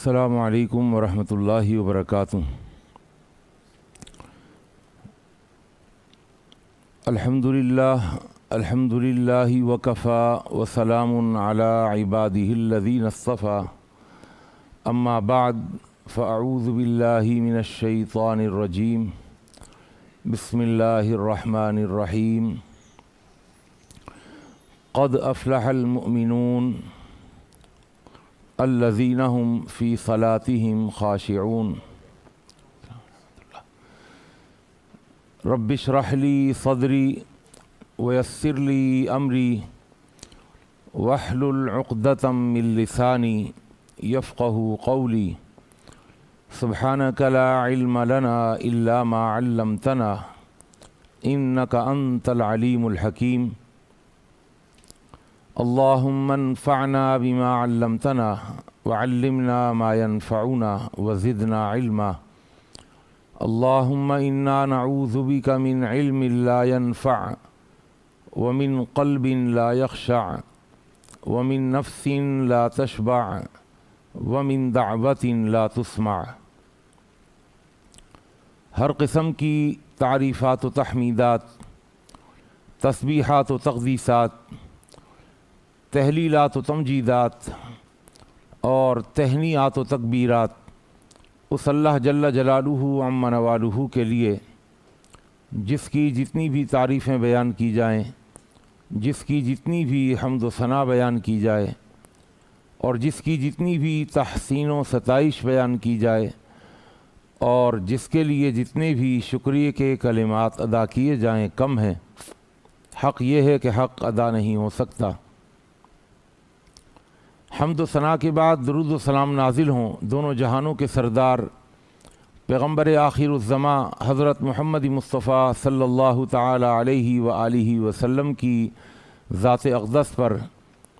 السلام علیکم ورحمۃ اللہ وبرکاتہ۔ الحمد للہ وکفی وسلام علی عبادہ الذین اصطفی، اما بعد فاعوذ باللہ من الشیطان الرجیم، بسم اللہ الرحمن الرحیم۔ قد افلح المؤمنون الذین هم فی صلاتهم خاشعون۔ رب اشرح لی صدری ویسر لی امری واحلل عقدۃ من لسانی یفقهوا قولی۔ سبحانک لا علم لنا الا ما علمتنا انک انت العلیم الحکیم۔ اللہم انفعنا بما علمتنا وعلمنا ما ينفعنا وزدنا علما۔ اللہم انا نعوذ بک من علم لا ينفع ومن قلب لا يخشع ومن نفس لا تشبع ومن دعوة لا تسمع۔ ہر قسم کی تعریفات و تحمیدات، تسبیحات و تقدیسات، تہلیلات و تمجیدات اور تہنیات و تکبیرات اس اللہ جل جلالہ عم نوالہ کے لیے جس کی جتنی بھی تعریفیں بیان کی جائیں، جس کی جتنی بھی حمد و ثنا بیان کی جائے اور جس کی جتنی بھی تحسین و ستائش بیان کی جائے اور جس کے لیے جتنے بھی شکریہ کے کلمات ادا کیے جائیں کم ہیں۔ حق یہ ہے کہ حق ادا نہیں ہو سکتا۔ حمد و ثنا کے بعد درود و سلام نازل ہوں دونوں جہانوں کے سردار پیغمبر آخر الزماں حضرت محمد مصطفیٰ صلی اللہ تعالی علیہ وآلہ وسلم کی ذات اقدس پر،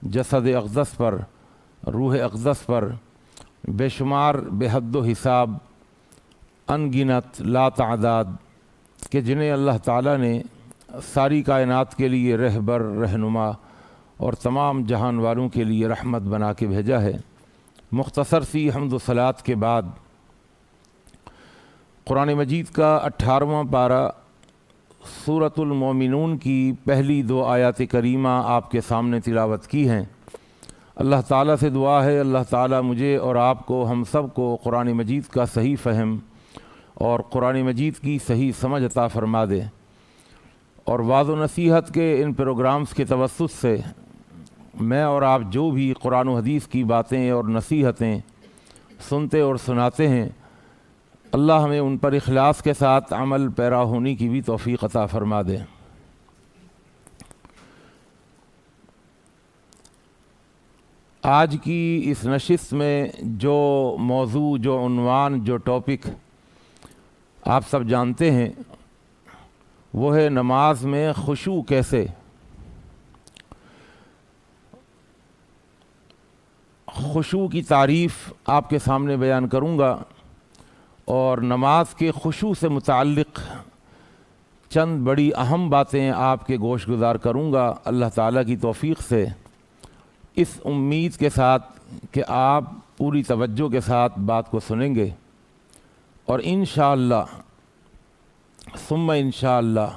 جسد اقدس پر، روح اقدس پر، بے شمار بے حد و حساب، ان گنت لا تعداد کہ جنہیں اللہ تعالیٰ نے ساری کائنات کے لیے رہبر، رہنما اور تمام جہان والوں کے لیے رحمت بنا کے بھیجا ہے۔ مختصر سی حمد و صلوات کے بعد قرآن مجید کا 18واں پارہ سورۃ المومنون کی پہلی 2 آیات کریمہ آپ کے سامنے تلاوت کی ہیں۔ اللہ تعالیٰ سے دعا ہے اللہ تعالیٰ مجھے اور آپ کو، ہم سب کو قرآن مجید کا صحیح فہم اور قرآن مجید کی صحیح سمجھ عطا فرما دے، اور وعظ و نصیحت کے ان پروگرامز کے توسط سے میں اور آپ جو بھی قرآن و حدیث کی باتیں اور نصیحتیں سنتے اور سناتے ہیں، اللہ ہمیں ان پر اخلاص کے ساتھ عمل پیرا ہونے کی بھی توفیق عطا فرما دے۔ آج کی اس نشست میں جو موضوع، جو عنوان، جو ٹاپک آپ سب جانتے ہیں وہ ہے نماز میں خشوع کیسے۔ خشوع کی تعریف آپ کے سامنے بیان کروں گا اور نماز کے خشوع سے متعلق چند بڑی اہم باتیں آپ کے گوش گزار کروں گا اللہ تعالیٰ کی توفیق سے، اس امید کے ساتھ کہ آپ پوری توجہ کے ساتھ بات کو سنیں گے اور انشاءاللہ ثم انشاءاللہ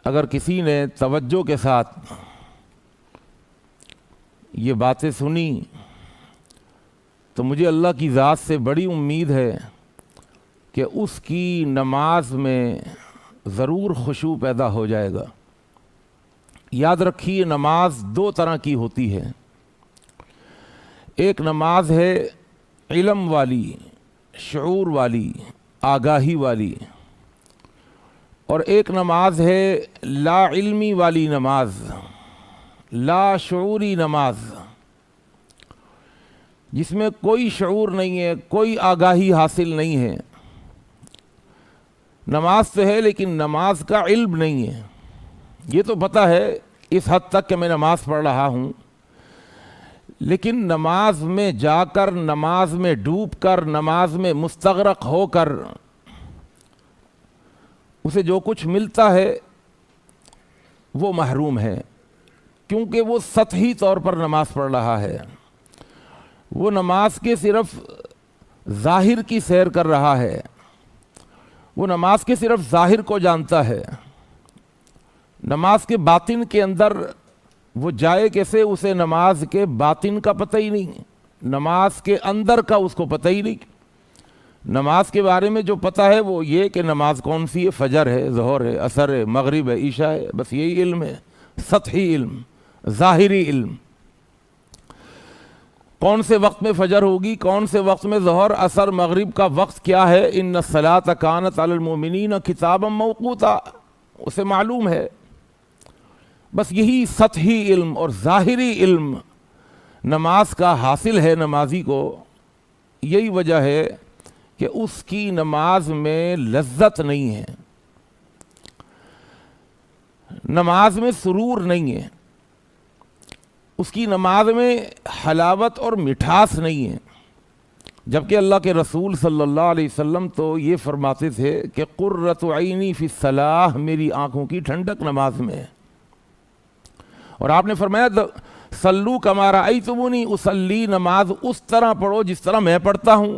اگر کسی نے توجہ کے ساتھ یہ باتیں سنی تو مجھے اللہ کی ذات سے بڑی امید ہے کہ اس کی نماز میں ضرور خشوع پیدا ہو جائے گا۔ یاد رکھیے نماز 2 طرح کی ہوتی ہے، ایک نماز ہے علم والی، شعور والی، آگاہی والی، اور ایک نماز ہے لا علمی والی نماز، لا شعوری نماز، جس میں کوئی شعور نہیں ہے، کوئی آگاہی حاصل نہیں ہے۔ نماز تو ہے لیکن نماز کا علم نہیں ہے۔ یہ تو پتہ ہے اس حد تک کہ میں نماز پڑھ رہا ہوں، لیکن نماز میں جا کر، نماز میں ڈوب کر، نماز میں مستغرق ہو کر اسے جو کچھ ملتا ہے وہ محروم ہے، کیونکہ وہ سطحی طور پر نماز پڑھ رہا ہے۔ وہ نماز کے صرف ظاہر کی سیر کر رہا ہے، وہ نماز کے صرف ظاہر کو جانتا ہے، نماز کے باطن کے اندر وہ جائے کیسے، اسے نماز کے باطن کا پتہ ہی نہیں، نماز کے اندر کا اس کو پتہ ہی نہیں۔ نماز کے بارے میں جو پتہ ہے وہ یہ کہ نماز کون سی ہے، فجر ہے، ظہر ہے، عصر ہے، مغرب ہے، عشاء ہے، بس یہی علم ہے، سطحی علم، ظاہری علم۔ کون سے وقت میں فجر ہوگی، کون سے وقت میں ظہر، عصر، مغرب کا وقت کیا ہے، ان الصلاۃ کانت علی المؤمنین کتابا موقوتا، اسے معلوم ہے۔ بس یہی سطحی علم اور ظاہری علم نماز کا حاصل ہے نمازی کو، یہی وجہ ہے کہ اس کی نماز میں لذت نہیں ہے، نماز میں سرور نہیں ہے، اس کی نماز میں حلاوت اور مٹھاس نہیں ہے۔ جبکہ اللہ کے رسول صلی اللہ علیہ وسلم تو یہ فرماتے تھے کہ قرۃ عینی فی الصلاۃ، میری آنکھوں کی ٹھنڈک نماز میں ہے۔ اور آپ نے فرمایا صلو کما رأیتمونی اصلی، نماز اس طرح پڑھو جس طرح میں پڑھتا ہوں۔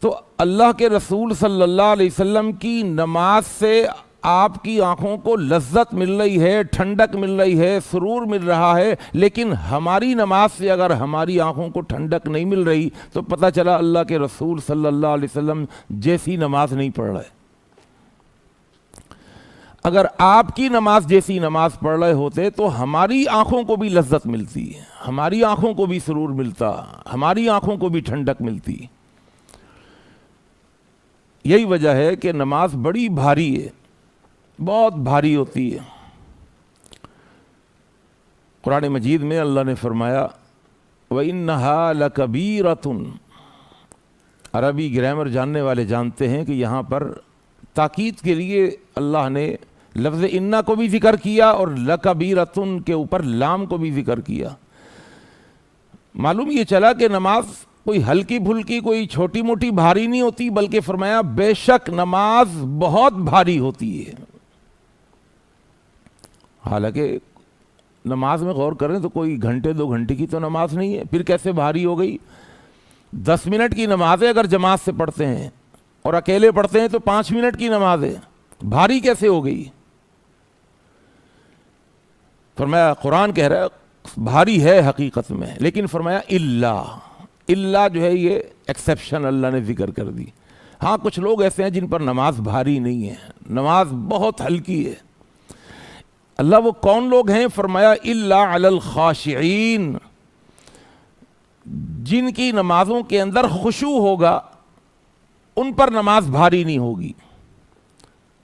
تو اللہ کے رسول صلی اللہ علیہ وسلم کی نماز سے آپ کی آنکھوں کو لذت مل رہی ہے، ٹھنڈک مل رہی ہے، سرور مل رہا ہے، لیکن ہماری نماز سے اگر ہماری آنکھوں کو ٹھنڈک نہیں مل رہی تو پتہ چلا اللہ کے رسول صلی اللہ علیہ وسلم جیسی نماز نہیں پڑھ رہے۔ اگر آپ کی نماز جیسی نماز پڑھ رہے ہوتے تو ہماری آنکھوں کو بھی لذت ملتی، ہماری آنکھوں کو بھی سرور ملتا، ہماری آنکھوں کو بھی ٹھنڈک ملتی۔ یہی وجہ ہے کہ نماز بڑی بھاری ہے، بہت بھاری ہوتی ہے۔ قرآن مجید میں اللہ نے فرمایا وَإِنَّهَا لَكَبِيرَةٌ، عربی گرامر جاننے والے جانتے ہیں کہ یہاں پر تاکید کے لیے اللہ نے لفظ اِنَّا کو بھی ذکر کیا اور لَكَبِيرَةٌ کے اوپر لام کو بھی ذکر کیا۔ معلوم یہ چلا کہ نماز کوئی ہلکی پھلکی، کوئی چھوٹی موٹی بھاری نہیں ہوتی، بلکہ فرمایا بے شک نماز بہت بھاری ہوتی ہے۔ حالانکہ نماز میں غور کریں تو کوئی گھنٹے 2 گھنٹے کی تو نماز نہیں ہے، پھر کیسے بھاری ہو گئی؟ 10 منٹ کی نماز ہے اگر جماعت سے پڑھتے ہیں اور اکیلے پڑھتے ہیں تو 5 منٹ کی نماز ہے، بھاری کیسے ہو گئی؟ فرمایا قرآن کہہ رہا ہے بھاری ہے حقیقت میں، لیکن فرمایا اللہ جو ہے یہ ایکسیپشن اللہ نے ذکر کر دی۔ ہاں کچھ لوگ ایسے ہیں جن پر نماز بھاری نہیں ہے، نماز بہت ہلکی ہے۔ اللہ وہ کون لوگ ہیں؟ فرمایا الا علی الخاشعین، جن کی نمازوں کے اندر خشوع ہوگا ان پر نماز بھاری نہیں ہوگی۔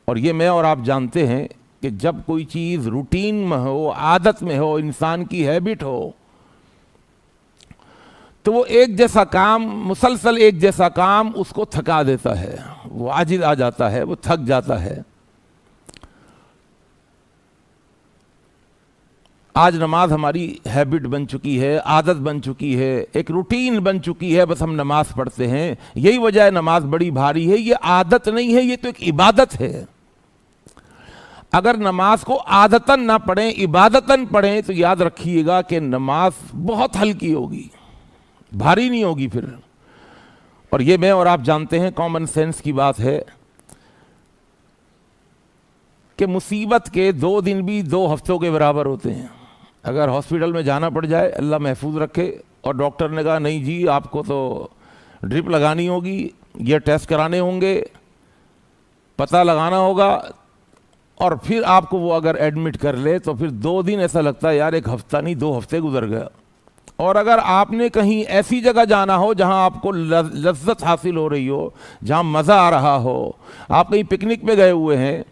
اور یہ میں اور آپ جانتے ہیں کہ جب کوئی چیز روٹین میں ہو، عادت میں ہو، انسان کی ہیبٹ ہو، تو وہ ایک جیسا کام، مسلسل ایک جیسا کام اس کو تھکا دیتا ہے، وہ عاجز آ جاتا ہے، وہ تھک جاتا ہے۔ آج نماز ہماری ہیبٹ بن چکی ہے، عادت بن چکی ہے، ایک روٹین بن چکی ہے، بس ہم نماز پڑھتے ہیں، یہی وجہ ہے نماز بڑی بھاری ہے۔ یہ عادت نہیں ہے، یہ تو ایک عبادت ہے۔ اگر نماز کو عادتاً نہ پڑھیں، عبادتاً پڑھیں تو یاد رکھیے گا کہ نماز بہت ہلکی ہوگی، بھاری نہیں ہوگی پھر۔ اور یہ میں اور آپ جانتے ہیں، کامن سینس کی بات ہے کہ مصیبت کے 2 دن بھی 2 ہفتوں کے برابر ہوتے ہیں۔ اگر ہاسپٹل میں جانا پڑ جائے، اللہ محفوظ رکھے، اور ڈاکٹر نے کہا نہیں جی آپ کو تو ڈرپ لگانی ہوگی، یہ ٹیسٹ کرانے ہوں گے، پتہ لگانا ہوگا، اور پھر آپ کو وہ اگر ایڈمٹ کر لے تو پھر 2 دن ایسا لگتا ہے یار 1 ہفتہ نہیں 2 ہفتے گزر گیا۔ اور اگر آپ نے کہیں ایسی جگہ جانا ہو جہاں آپ کو لذت حاصل ہو رہی ہو، جہاں مزہ آ رہا ہو، آپ کہیں پکنک پہ گئے ہوئے ہیں،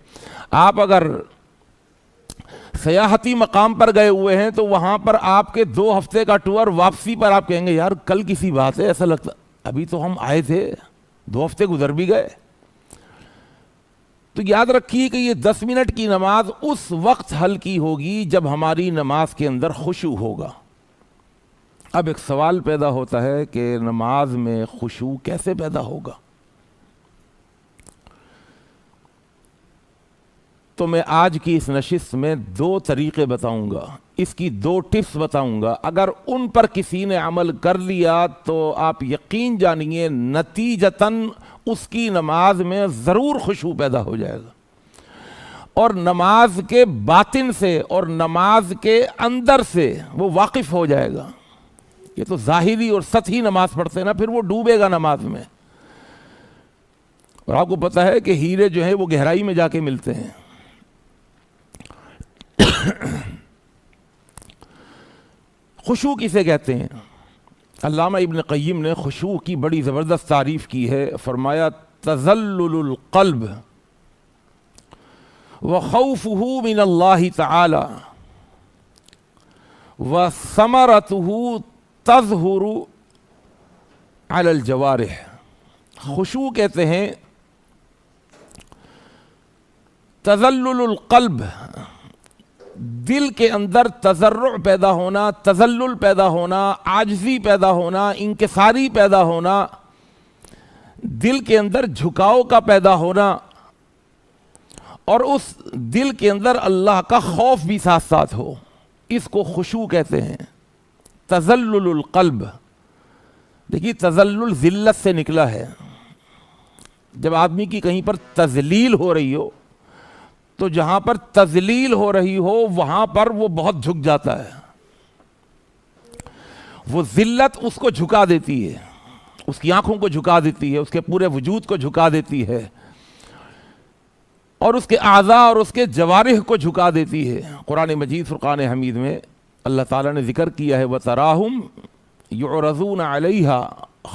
آپ اگر سیاحتی مقام پر گئے ہوئے ہیں، تو وہاں پر آپ کے 2 ہفتے کا ٹور، واپسی پر آپ کہیں گے یار کل کسی بات ہے، ایسا لگتا ابھی تو ہم آئے تھے 2 ہفتے گزر بھی گئے۔ تو یاد رکھیے کہ یہ 10 منٹ کی نماز اس وقت ہلکی ہوگی جب ہماری نماز کے اندر خشوع ہوگا۔ اب ایک سوال پیدا ہوتا ہے کہ نماز میں خشوع کیسے پیدا ہوگا؟ تو میں آج کی اس نشست میں 2 طریقے بتاؤں گا، اس کی 2 ٹپس بتاؤں گا. اگر ان پر کسی نے عمل کر لیا تو آپ یقین جانیے نتیجتاً اس کی نماز میں ضرور خشوع پیدا ہو جائے گا، اور نماز کے باطن سے اور نماز کے اندر سے وہ واقف ہو جائے گا. یہ تو ظاہری اور سطحی نماز پڑھتے ہیں نا، پھر وہ ڈوبے گا نماز میں. اور آپ کو پتہ ہے کہ ہیرے جو ہیں وہ گہرائی میں جا کے ملتے ہیں. خشوع کسے کہتے ہیں؟ علامہ ابن قیم نے خشوع کی بڑی زبردست تعریف کی ہے. فرمایا تذلل القلب وخوفہ من اللہ تعالی وثمرتہ تظہر علی الجوارح. خشوع کہتے ہیں تذلل القلب، دل کے اندر تضرع پیدا ہونا، تذلل پیدا ہونا، عاجزی پیدا ہونا، انکساری پیدا ہونا، دل کے اندر جھکاؤ کا پیدا ہونا، اور اس دل کے اندر اللہ کا خوف بھی ساتھ ساتھ ہو. اس کو خشوع کہتے ہیں، تذلل القلب. دیکھیے تذلل ذلت سے نکلا ہے. جب آدمی کی کہیں پر تذلیل ہو رہی ہو تو جہاں پر تذلیل ہو رہی ہو وہاں پر وہ بہت جھک جاتا ہے. وہ ذلت اس کو جھکا دیتی ہے، اس کی آنکھوں کو جھکا دیتی ہے، اس کے پورے وجود کو جھکا دیتی ہے، اور اس کے اعضاء اور اس کے جوارح کو جھکا دیتی ہے. قرآن مجید فرقان حمید میں اللہ تعالیٰ نے ذکر کیا ہے وَتَرَاهُمْ يُعْرَضُونَ عَلَيْهَا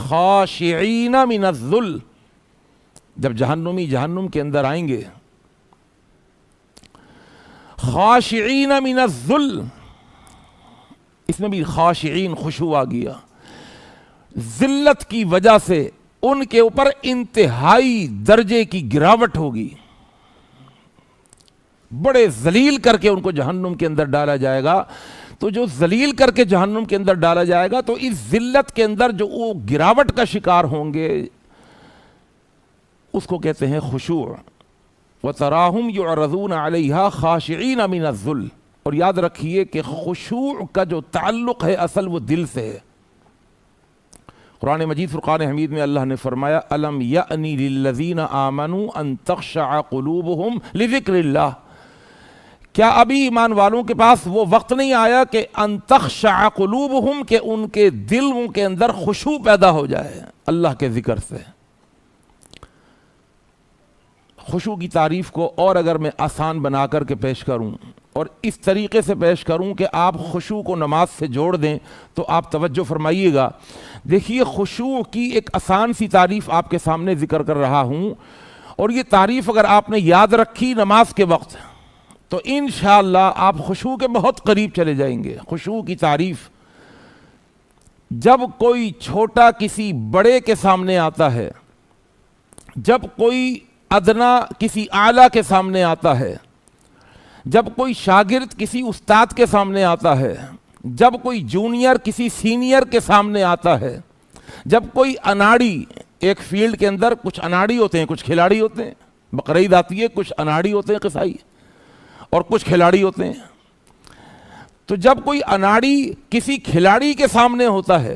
خَاشِعِينَ مِنَ الذُّلِّ. جب جہنمی جہنم کے اندر آئیں گے خاشعین من الذل، اس میں بھی خاشعین خشوع آ گیا. ذلت کی وجہ سے ان کے اوپر انتہائی درجے کی گراوٹ ہوگی، بڑے ذلیل کر کے ان کو جہنم کے اندر ڈالا جائے گا. تو جو ذلیل کر کے جہنم کے اندر ڈالا جائے گا تو اس ذلت کے اندر جو وہ گراوٹ کا شکار ہوں گے اس کو کہتے ہیں خشوع. وَتَرَاهُمْ يُعْرَضُونَ عَلَيْهَا خَاشِعِينَ مِنَ الذُّلِّ. اور یاد رکھیے کہ خشوع کا جو تعلق ہے اصل وہ دل سے ہے. قرآن مجید فرقان حمید میں اللہ نے فرمایا أَلَمْ يَأْنِ لِلَّذِينَ آمَنُوا أَن تَخْشَعَ قُلُوبُهُمْ لِذِكْرِ اللَّهِ. کیا ابھی ایمان والوں کے پاس وہ وقت نہیں آیا کہ ان تخشع قلوبہم، کہ ان کے دلوں کے اندر خشوع پیدا ہو جائے اللہ کے ذکر سے. خشوع کی تعریف کو اور اگر میں آسان بنا کر کے پیش کروں اور اس طریقے سے پیش کروں کہ آپ خشوع کو نماز سے جوڑ دیں تو آپ توجہ فرمائیے گا. دیکھیے خشوع کی ایک آسان سی تعریف آپ کے سامنے ذکر کر رہا ہوں، اور یہ تعریف اگر آپ نے یاد رکھی نماز کے وقت تو انشاءاللہ آپ خشوع کے بہت قریب چلے جائیں گے. خشوع کی تعریف: جب کوئی چھوٹا کسی بڑے کے سامنے آتا ہے، جب کوئی ادنا کسی اعلیٰ کے سامنے آتا ہے، جب کوئی شاگرد کسی استاد کے سامنے آتا ہے، جب کوئی جونیئر کسی سینئر کے سامنے آتا ہے، جب کوئی اناڑی، ایک فیلڈ کے اندر کچھ اناڑی ہوتے ہیں، کچھ کھلاڑی ہوتے ہیں. بقرعید آتی ہے، کچھ اناڑی ہوتے ہیں قصائی اور کچھ کھلاڑی ہوتے ہیں. تو جب کوئی اناڑی کسی کھلاڑی کے سامنے ہوتا ہے،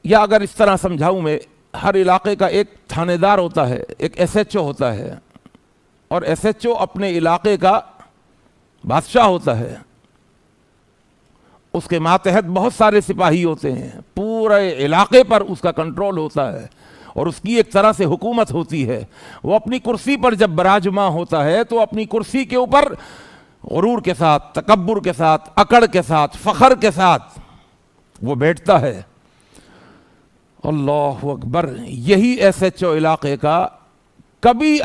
یا اگر اس طرح سمجھاؤں میں، ہر علاقے کا ایک تھانے دار ہوتا ہے، ایک ایس ایچ او ہوتا ہے، اور ایس ایچ او اپنے علاقے کا بادشاہ ہوتا ہے. اس کے ماتحت بہت سارے سپاہی ہوتے ہیں، پورے علاقے پر اس کا کنٹرول ہوتا ہے اور اس کی ایک طرح سے حکومت ہوتی ہے. وہ اپنی کرسی پر جب براجماں ہوتا ہے تو اپنی کرسی کے اوپر غرور کے ساتھ، تکبر کے ساتھ، اکڑ کے ساتھ، فخر کے ساتھ وہ بیٹھتا ہے. اللہ اکبر. یہی ایس ایچ او علاقے کا کبھی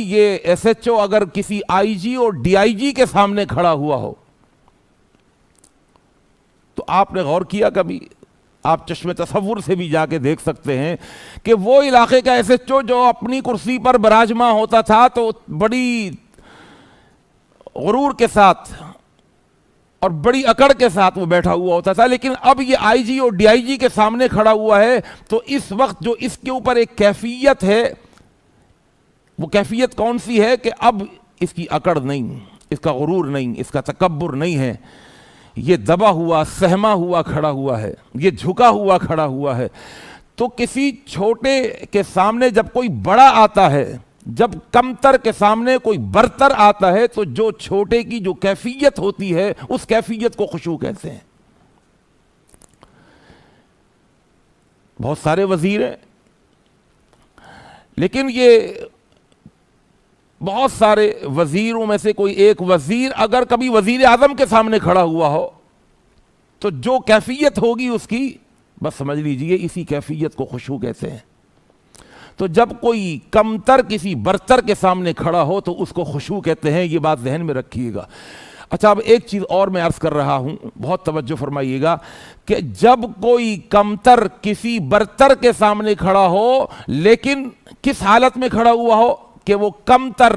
یہ ایس ایچ او اگر کسی آئی جی اور ڈی آئی جی کے سامنے کھڑا ہوا ہو تو آپ نے غور کیا کبھی؟ آپ چشم تصور سے بھی جا کے دیکھ سکتے ہیں کہ وہ علاقے کا ایس ایچ او جو اپنی کرسی پر براجماں ہوتا تھا تو بڑی غرور کے ساتھ اور بڑی اکڑ کے ساتھ وہ بیٹھا ہوا ہوتا تھا، لیکن اب یہ آئی جی اور ڈی آئی جی کے سامنے کھڑا ہوا ہے تو اس وقت جو اس کے اوپر ایک کیفیت ہے وہ کیفیت کون سی ہے کہ اب اس کی اکڑ نہیں، اس کا غرور نہیں، اس کا تکبر نہیں ہے، یہ دبا ہوا سہما ہوا کھڑا ہوا ہے، یہ جھکا ہوا کھڑا ہوا ہے۔ تو کسی چھوٹے کے سامنے جب کوئی بڑا آتا ہے، جب کمتر کے سامنے کوئی برتر آتا ہے، تو جو چھوٹے کی جو کیفیت ہوتی ہے اس کیفیت کو خشوع کہتے ہیں۔ بہت سارے وزیر ہیں، لیکن یہ بہت سارے وزیروں میں سے کوئی ایک وزیر اگر کبھی وزیر اعظم کے سامنے کھڑا ہوا ہو تو جو کیفیت ہوگی اس کی، بس سمجھ لیجئے اسی کیفیت کو خشوع کہتے ہیں۔ تو جب کوئی کمتر کسی برتر کے سامنے کھڑا ہو تو اس کو خشوع کہتے ہیں، یہ بات ذہن میں رکھیے گا۔ اچھا، اب ایک چیز اور میں عرض کر رہا ہوں، بہت توجہ فرمائیے گا کہ جب کوئی کمتر کسی برتر کے سامنے کھڑا ہو، لیکن کس حالت میں کھڑا ہوا ہو کہ وہ کمتر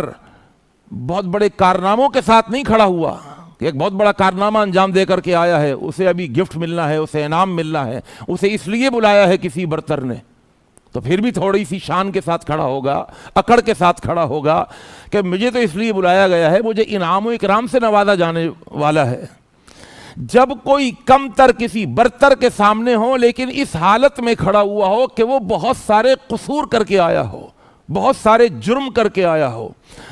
بہت بڑے کارناموں کے ساتھ نہیں کھڑا ہوا کہ ایک بہت بڑا کارنامہ انجام دے کر کے آیا ہے، اسے ابھی گفٹ ملنا ہے، اسے انعام ملنا ہے، اسے اس لیے بلایا ہے کسی برتر نے، تو پھر بھی تھوڑی سی شان کے ساتھ کھڑا ہوگا، اکڑ کے ساتھ کھڑا ہوگا کہ مجھے تو اس لیے بلایا گیا ہے، مجھے انعام و اکرام سے نوازا جانے والا ہے۔ جب کوئی کمتر کسی برتر کے سامنے ہو لیکن اس حالت میں کھڑا ہوا ہو کہ وہ بہت سارے قصور کر کے آیا ہو، بہت سارے جرم کر کے آیا ہو،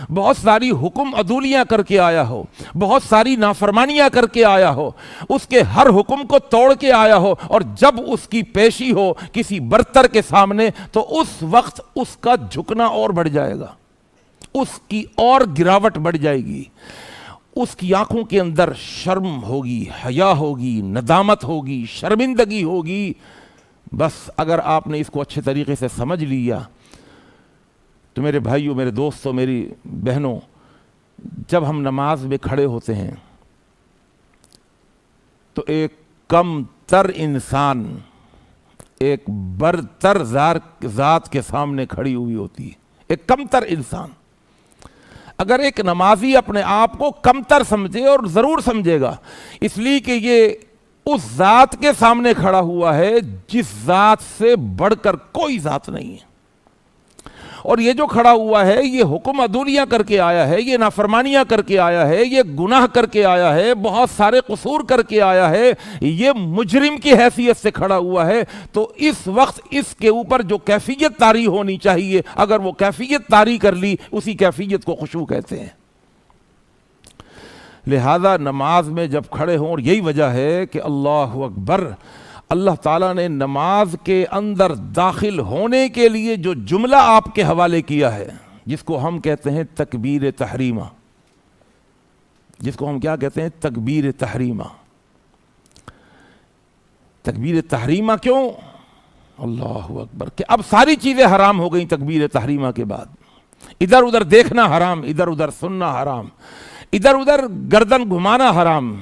بہت ساری حکم عدولیاں کر کے آیا ہو، بہت ساری نافرمانیاں کر کے آیا ہو، اس کے ہر حکم کو توڑ کے آیا ہو، اور جب اس کی پیشی ہو کسی برتر کے سامنے تو اس وقت اس کا جھکنا اور بڑھ جائے گا، اس کی اور گراوٹ بڑھ جائے گی، اس کی آنکھوں کے اندر شرم ہوگی، حیا ہوگی، ندامت ہوگی، شرمندگی ہوگی۔ بس اگر آپ نے اس کو اچھے طریقے سے سمجھ لیا تو میرے بھائیوں، میرے دوستوں، میری بہنوں، جب ہم نماز میں کھڑے ہوتے ہیں تو ایک کم تر انسان ایک برتر ذات کے سامنے کھڑی ہوئی ہوتی ہے، ایک کم تر انسان۔ اگر ایک نمازی اپنے آپ کو کم تر سمجھے، اور ضرور سمجھے گا، اس لیے کہ یہ اس ذات کے سامنے کھڑا ہوا ہے جس ذات سے بڑھ کر کوئی ذات نہیں ہے، اور یہ جو کھڑا ہوا ہے یہ حکم عدولیاں کر کے آیا ہے، یہ نافرمانیاں کر کے آیا ہے، یہ گناہ کر کے آیا ہے، بہت سارے قصور کر کے آیا ہے، یہ مجرم کی حیثیت سے کھڑا ہوا ہے، تو اس وقت اس کے اوپر جو کیفیت طاری ہونی چاہیے، اگر وہ کیفیت طاری کر لی، اسی کیفیت کو خشوع کہتے ہیں۔ لہذا نماز میں جب کھڑے ہوں، اور یہی وجہ ہے کہ اللہ اکبر، اللہ تعالیٰ نے نماز کے اندر داخل ہونے کے لیے جو جملہ آپ کے حوالے کیا ہے، جس کو ہم کہتے ہیں تکبیر تحریمہ، جس کو ہم کیا کہتے ہیں؟ تکبیر تحریمہ۔ تکبیر تحریمہ کیوں؟ اللہ اکبر، کہ اب ساری چیزیں حرام ہو گئیں تکبیر تحریمہ کے بعد، ادھر ادھر دیکھنا حرام، ادھر ادھر سننا حرام، ادھر ادھر گردن گھمانا حرام،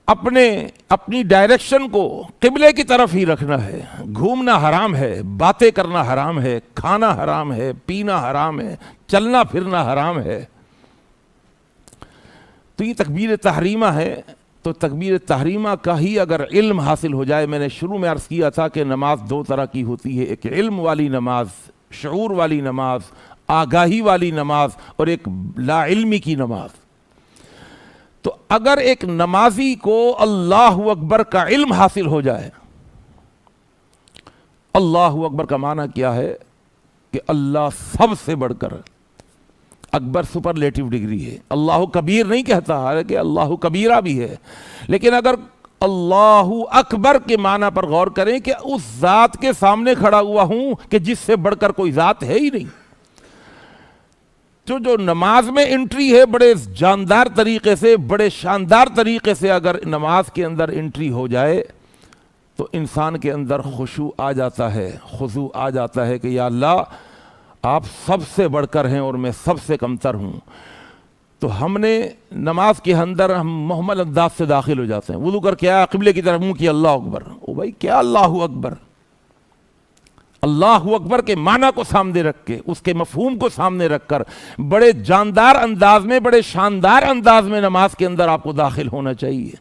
اپنی ڈائریکشن کو قبلے کی طرف ہی رکھنا ہے، گھومنا حرام ہے، باتیں کرنا حرام ہے، کھانا حرام ہے، پینا حرام ہے، چلنا پھرنا حرام ہے۔ تو یہ تکبیر تحریمہ ہے۔ تو تکبیر تحریمہ کا ہی اگر علم حاصل ہو جائے، میں نے شروع میں عرض کیا تھا کہ نماز دو طرح کی ہوتی ہے، ایک علم والی نماز، شعور والی نماز، آگاہی والی نماز، اور ایک لا علمی کی نماز۔ تو اگر ایک نمازی کو اللہ اکبر کا علم حاصل ہو جائے، اللہ اکبر کا معنی کیا ہے کہ اللہ سب سے بڑھ کر، اکبر سپرلیٹو ڈگری ہے، اللہ کبیر نہیں کہتا، حالانکہ اللہ کبیرہ بھی ہے، لیکن اگر اللہ اکبر کے معنی پر غور کریں کہ اس ذات کے سامنے کھڑا ہوا ہوں کہ جس سے بڑھ کر کوئی ذات ہے ہی نہیں۔ جو نماز میں انٹری ہے، بڑے جاندار طریقے سے، بڑے شاندار طریقے سے اگر نماز کے اندر انٹری ہو جائے تو انسان کے اندر خشوع آ جاتا ہے، خضوع آ جاتا ہے کہ یا اللہ آپ سب سے بڑھ کر ہیں اور میں سب سے کمتر ہوں۔ تو ہم نے نماز کے اندر ہم محمل انداز سے داخل ہو جاتے ہیں، وضو کر کے آیا، قبلے کی طرف منہ کیا، اللہ اکبر۔ او بھائی کیا اللہ اکبر؟ اللہ اکبر کے معنی کو سامنے رکھ کے، اس کے مفہوم کو سامنے رکھ کر، بڑے جاندار انداز میں، بڑے شاندار انداز میں نماز کے اندر آپ کو داخل ہونا چاہیے۔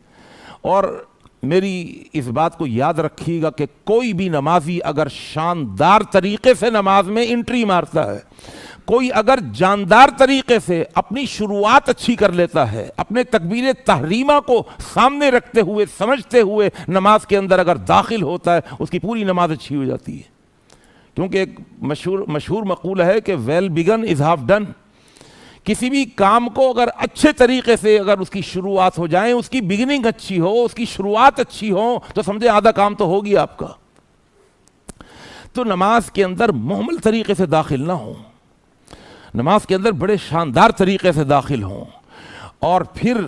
اور میری اس بات کو یاد رکھیے گا کہ کوئی بھی نمازی اگر شاندار طریقے سے نماز میں انٹری مارتا ہے، کوئی اگر جاندار طریقے سے اپنی شروعات اچھی کر لیتا ہے، اپنے تکبیر تحریمہ کو سامنے رکھتے ہوئے سمجھتے ہوئے نماز کے اندر اگر داخل ہوتا ہے، اس کی پوری نماز اچھی ہو جاتی ہے. کیونکہ ایک مشہور مقولہ ہے کہ well begun is half done. کسی بھی کام کو اگر اچھے طریقے سے اگر اس کی شروعات ہو جائیں، اس کی بگننگ اچھی ہو، اس کی شروعات اچھی ہو، تو سمجھے آدھا کام تو ہو گیا آپ کا. تو نماز کے اندر محمل طریقے سے داخل نہ ہوں، نماز کے اندر بڑے شاندار طریقے سے داخل ہوں. اور پھر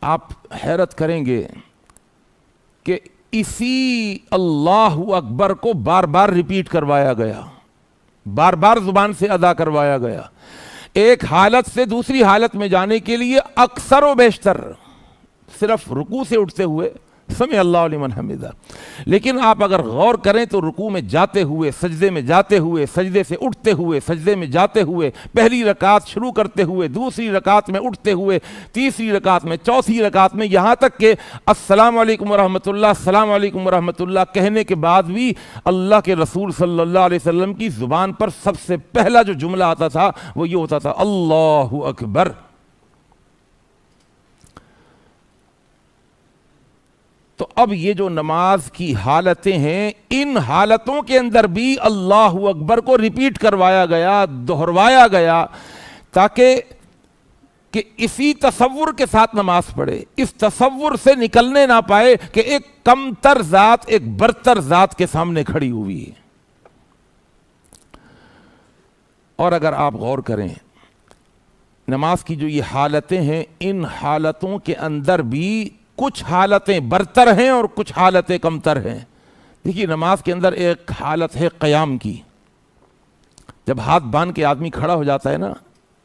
آپ حیرت کریں گے کہ اسی اللہ اکبر کو بار بار ریپیٹ کروایا گیا، بار بار زبان سے ادا کروایا گیا. ایک حالت سے دوسری حالت میں جانے کے لیے اکثر و بیشتر صرف رکوع سے اٹھتے ہوئے سمع اللہ لمن حمدہ. لیکن آپ اگر غور کریں تو رکوع میں جاتے ہوئے، سجدے میں جاتے ہوئے، سجدے سے اٹھتے ہوئے، سجدے میں جاتے ہوئے، پہلی رکعت شروع کرتے ہوئے، دوسری رکعت میں اٹھتے ہوئے، تیسری رکعت میں، چوتھی رکعت میں، یہاں تک کہ السلام علیکم ورحمۃ اللہ، السلام علیکم ورحمۃ اللہ کہنے کے بعد بھی اللہ کے رسول صلی اللہ علیہ وسلم کی زبان پر سب سے پہلا جو جملہ آتا تھا وہ یہ ہوتا تھا، اللہ اکبر. تو اب یہ جو نماز کی حالتیں ہیں، ان حالتوں کے اندر بھی اللہ اکبر کو ریپیٹ کروایا گیا، دہروایا گیا، تاکہ کہ اسی تصور کے ساتھ نماز پڑھے، اس تصور سے نکلنے نہ پائے کہ ایک کم تر ذات ایک برتر ذات کے سامنے کھڑی ہوئی ہے. اور اگر آپ غور کریں نماز کی جو یہ حالتیں ہیں، ان حالتوں کے اندر بھی کچھ حالتیں برتر ہیں اور کچھ حالتیں کمتر ہیں. دیکھیے نماز کے اندر ایک حالت ہے قیام کی، جب ہاتھ باندھ کے آدمی کھڑا ہو جاتا ہے نا،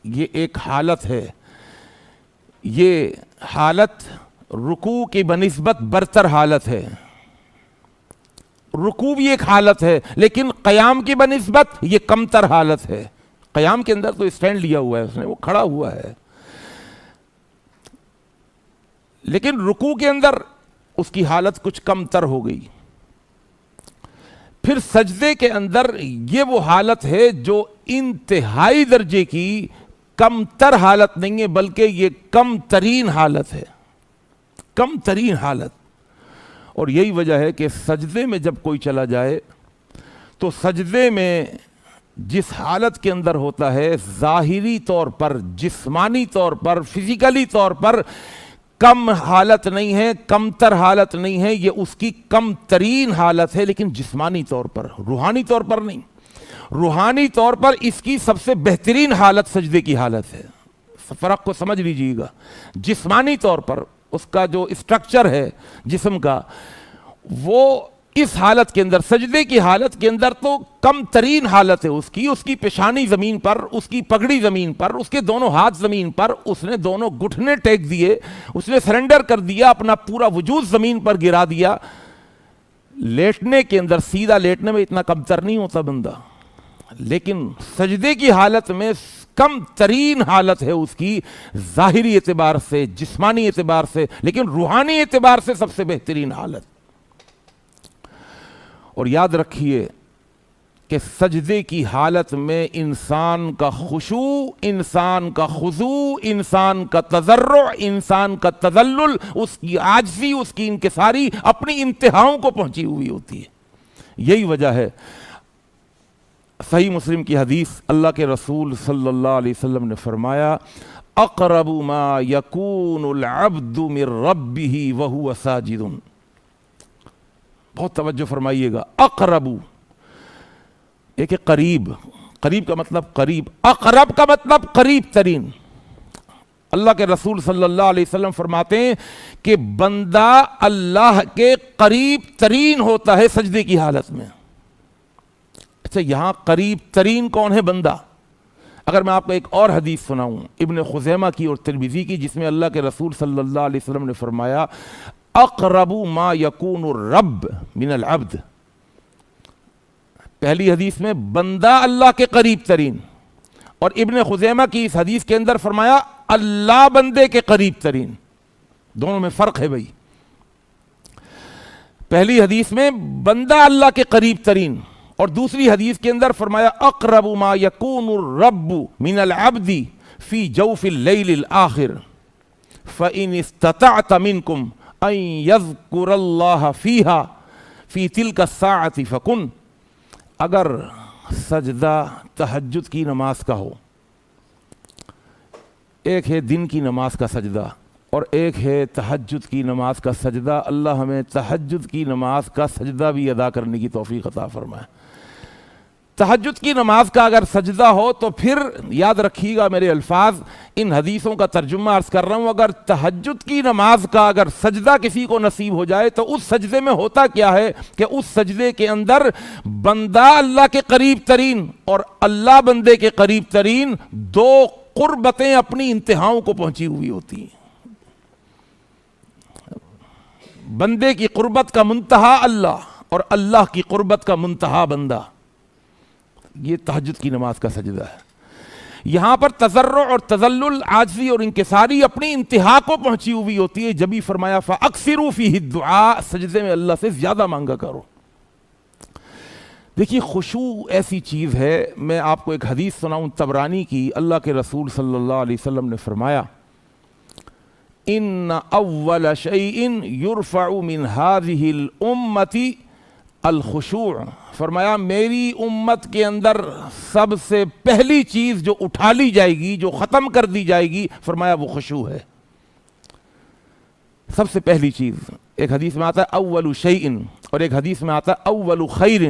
یہ ایک حالت ہے. یہ حالت رکوع کی بنسبت برتر حالت ہے. رکوع بھی ایک حالت ہے، لیکن قیام کی بنسبت یہ کمتر حالت ہے. قیام کے اندر تو اسٹینڈ لیا ہوا ہے اس نے، وہ کھڑا ہوا ہے، لیکن رکوع کے اندر اس کی حالت کچھ کم تر ہو گئی. پھر سجدے کے اندر یہ وہ حالت ہے جو انتہائی درجے کی کم تر حالت نہیں ہے، بلکہ یہ کم ترین حالت ہے، کم ترین حالت. اور یہی وجہ ہے کہ سجدے میں جب کوئی چلا جائے تو سجدے میں جس حالت کے اندر ہوتا ہے، ظاہری طور پر، جسمانی طور پر، فزیکلی طور پر کم حالت نہیں ہے، کم تر حالت نہیں ہے، یہ اس کی کم ترین حالت ہے، لیکن جسمانی طور پر، روحانی طور پر نہیں. روحانی طور پر اس کی سب سے بہترین حالت سجدے کی حالت ہے. فرق کو سمجھ لیجئے گا. جسمانی طور پر اس کا جو اسٹرکچر ہے جسم کا، وہ اس حالت کے اندر، سجدے کی حالت کے اندر تو کم ترین حالت ہے اس کی پیشانی زمین پر، اس کی پگڑی زمین پر، اس کے دونوں ہاتھ زمین پر، اس نے دونوں گھٹنے ٹیک دیے، اس نے سرنڈر کر دیا، اپنا پورا وجود زمین پر گرا دیا. لیٹنے کے اندر، سیدھا لیٹنے میں اتنا کم تر نہیں ہوتا بندہ، لیکن سجدے کی حالت میں کم ترین حالت ہے اس کی، ظاہری اعتبار سے، جسمانی اعتبار سے، لیکن روحانی اعتبار سے سب سے بہترین حالت. اور یاد رکھیے کہ سجدے کی حالت میں انسان کا خشوع، انسان کا خضوع، انسان کا تضرع، انسان کا تذلل، اس کی عاجزی، اس کی انکساری اپنی انتہاؤں کو پہنچی ہوئی ہوتی ہے. یہی وجہ ہے صحیح مسلم کی حدیث، اللہ کے رسول صلی اللہ علیہ وسلم نے فرمایا، اقرب ما یکون العبد من ربہ وہو ساجد. بہت توجہ فرمائیے گا. اقرب ایک قریب، قریب کا مطلب قریب، اقرب کا مطلب قریب ترین. اللہ کے رسول صلی اللہ علیہ وسلم فرماتے ہیں کہ بندہ اللہ کے قریب ترین ہوتا ہے سجدے کی حالت میں. اچھا، یہاں قریب ترین کون ہے؟ بندہ. اگر میں آپ کو ایک اور حدیث سناؤں ابن خزیمہ کی اور ترمذی کی، جس میں اللہ کے رسول صلی اللہ علیہ وسلم نے فرمایا، اقرب ما یکون الرب من العبد. پہلی حدیث میں بندہ اللہ کے قریب ترین، اور ابن خزیمہ کی اس حدیث کے اندر فرمایا اللہ بندے کے قریب ترین. دونوں میں فرق ہے بھائی. پہلی حدیث میں بندہ اللہ کے قریب ترین، اور دوسری حدیث کے اندر فرمایا اقرب ما یکون الرب من العبد فی جوف اللیل الآخر فإن استطعت منکم ان یذکر اللہ فیہا فی تلک الساعة فکن. اگر سجدہ تہجد کی نماز کا ہو، ایک ہے دن کی نماز کا سجدہ اور ایک ہے تہجد کی نماز کا سجدہ، اللہ ہمیں تہجد کی نماز کا سجدہ بھی ادا کرنے کی توفیق عطا فرمائے. تہجد کی نماز کا اگر سجدہ ہو تو پھر یاد رکھیے گا میرے الفاظ، ان حدیثوں کا ترجمہ عرض کر رہا ہوں، اگر تہجد کی نماز کا اگر سجدہ کسی کو نصیب ہو جائے تو اس سجدے میں ہوتا کیا ہے کہ اس سجدے کے اندر بندہ اللہ کے قریب ترین اور اللہ بندے کے قریب ترین دو قربتیں اپنی انتہاؤں کو پہنچی ہوئی ہوتی ہیں. بندے کی قربت کا منتہا اللہ اور اللہ کی قربت کا منتہا بندہ، یہ تہجد کی نماز کا سجدہ ہے. یہاں پر تضرع اور تذلل، عاجزی اور انکساری اپنی انتہا کو پہنچی ہوئی ہوتی ہے، جبھی فرمایا فَأَكْثِرُوا فِيهِ الدُّعَاء، سجدے میں اللہ سے زیادہ مانگا کرو. دیکھیے خشوع ایسی چیز ہے، میں آپ کو ایک حدیث سناؤں طبرانی کی. اللہ کے رسول صلی اللہ علیہ وسلم نے فرمایا ان اول شیء یرفع من هذه الامة الخشوع، فرمایا میری امت کے اندر سب سے پہلی چیز جو اٹھا لی جائے گی، جو ختم کر دی جائے گی، فرمایا وہ خشوع ہے. سب سے پہلی چیز، ایک حدیث میں آتا ہے اول شیء اور ایک حدیث میں آتا ہے اول خیر،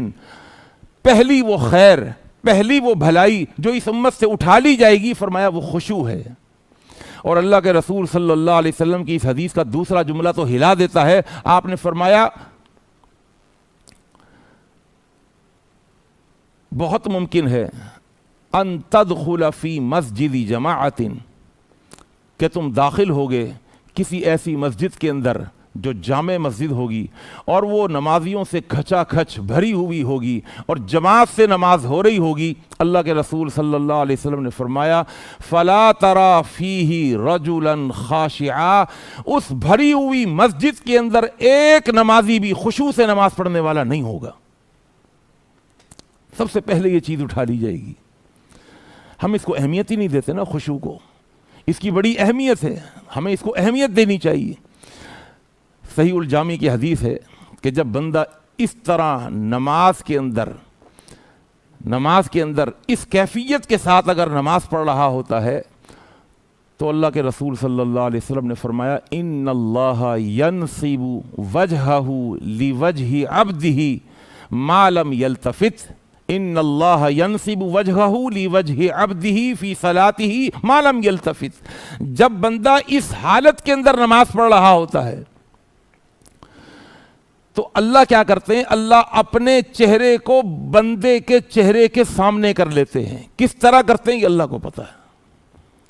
پہلی وہ خیر، پہلی وہ بھلائی جو اس امت سے اٹھا لی جائے گی، فرمایا وہ خشوع ہے. اور اللہ کے رسول صلی اللہ علیہ وسلم کی اس حدیث کا دوسرا جملہ تو ہلا دیتا ہے. آپ نے فرمایا بہت ممکن ہے ان تدخل فی مسجد جماعت، کہ تم داخل ہوگے کسی ایسی مسجد کے اندر جو جامع مسجد ہوگی اور وہ نمازیوں سے کھچا کھچ بھری ہوئی ہوگی اور جماعت سے نماز ہو رہی ہوگی. اللہ کے رسول صلی اللہ علیہ وسلم نے فرمایا فلا ترى فیہ رجلا خاشعا، اس بھری ہوئی مسجد کے اندر ایک نمازی بھی خشوع سے نماز پڑھنے والا نہیں ہوگا. سب سے پہلے یہ چیز اٹھا لی جائے گی. ہم اس کو اہمیت ہی نہیں دیتے نا خشوع کو، اس کی بڑی اہمیت ہے، ہمیں اس کو اہمیت دینی چاہیے. صحیح الجامع کی حدیث ہے کہ جب بندہ اس طرح نماز کے اندر اس کیفیت کے ساتھ اگر نماز پڑھ رہا ہوتا ہے تو اللہ کے رسول صلی اللہ علیہ وسلم نے فرمایا ان اللہ ینصب وجہہ لوجہ عبدہ ما لم یلتفت، ان اللہ ینصب وجہہ لوجہ عبدہ فی صلاتہ ما لم یلتفت. جب بندہ اس حالت کے اندر نماز پڑھ رہا ہوتا ہے تو اللہ کیا کرتے ہیں، اللہ اپنے چہرے کو بندے کے چہرے کے سامنے کر لیتے ہیں. کس طرح کرتے ہیں یہ اللہ کو پتہ ہے،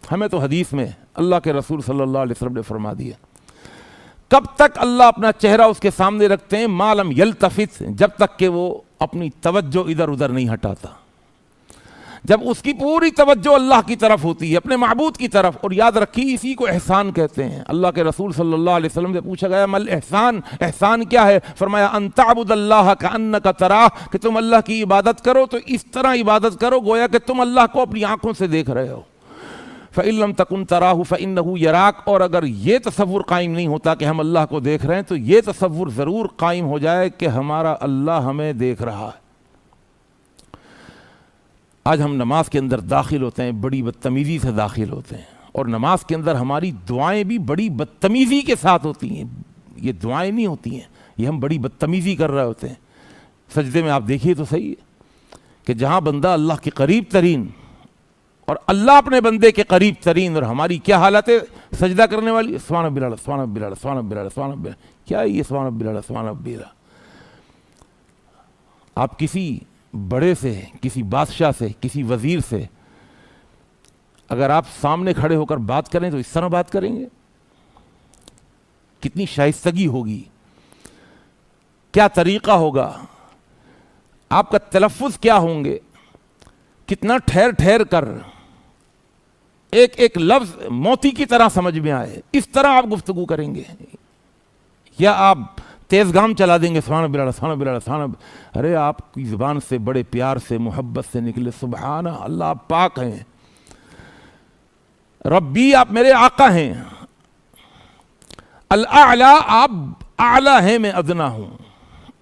ہمیں تو حدیث میں اللہ کے رسول صلی اللہ علیہ وسلم نے فرما دیا. کب تک اللہ اپنا چہرہ اس کے سامنے رکھتے ہیں؟ ما لم یلتفت، جب تک کہ وہ اپنی توجہ ادھر ادھر نہیں ہٹاتا، جب اس کی پوری توجہ اللہ کی طرف ہوتی ہے، اپنے معبود کی طرف. اور یاد رکھیے اسی کو احسان کہتے ہیں. اللہ کے رسول صلی اللہ علیہ وسلم سے پوچھا گیا مل احسان، احسان کیا ہے؟ فرمایا ان تعبد اللہ کانک تراہ، کہ تم اللہ کی عبادت کرو تو اس طرح عبادت کرو گویا کہ تم اللہ کو اپنی آنکھوں سے دیکھ رہے ہو. فإن لم تکن تراہ فإنہ یراک، اور اگر یہ تصور قائم نہیں ہوتا کہ ہم اللہ کو دیکھ رہے ہیں تو یہ تصور ضرور قائم ہو جائے کہ ہمارا اللہ ہمیں دیکھ رہا ہے. آج ہم نماز کے اندر داخل ہوتے ہیں، بڑی بدتمیزی سے داخل ہوتے ہیں، اور نماز کے اندر ہماری دعائیں بھی بڑی بدتمیزی کے ساتھ ہوتی ہیں. یہ دعائیں نہیں ہوتی ہیں، یہ ہم بڑی بدتمیزی کر رہے ہوتے ہیں. سجدے میں آپ دیکھیے تو صحیح ہے کہ جہاں بندہ اللہ کے قریب ترین اور اللہ اپنے بندے کے قریب ترین، اور ہماری کیا حالت ہے سجدہ کرنے والی؟ سبحان ربی الاعلیٰ، سبحان ربی الاعلیٰ، سبحان ربی الاعلیٰ، سبحان ربی الاعلیٰ. کیا ہے یہ سبحان ربی الاعلیٰ، سبحان ربی الاعلیٰ؟ آپ کسی بڑے سے، کسی بادشاہ سے، کسی وزیر سے اگر آپ سامنے کھڑے ہو کر بات کریں تو اس طرح بات کریں گے؟ کتنی شائستگی ہوگی، کیا طریقہ ہوگا، آپ کا تلفظ کیا ہوں گے، کتنا ٹھہر ٹھہر کر ایک ایک لفظ موتی کی طرح سمجھ میں آئے، اس طرح آپ گفتگو کریں گے. یا آپ تیز گام چلا دیں گے سبحان اللہ سبحان اللہ سبحان اللہ. ارے آپ کی زبان سے بڑے پیار سے محبت سے نکلے سبحان اللہ، آپ پاک ہیں، ربی آپ میرے آقا ہیں، الاعلی آپ اعلی ہیں، میں ادنا ہوں،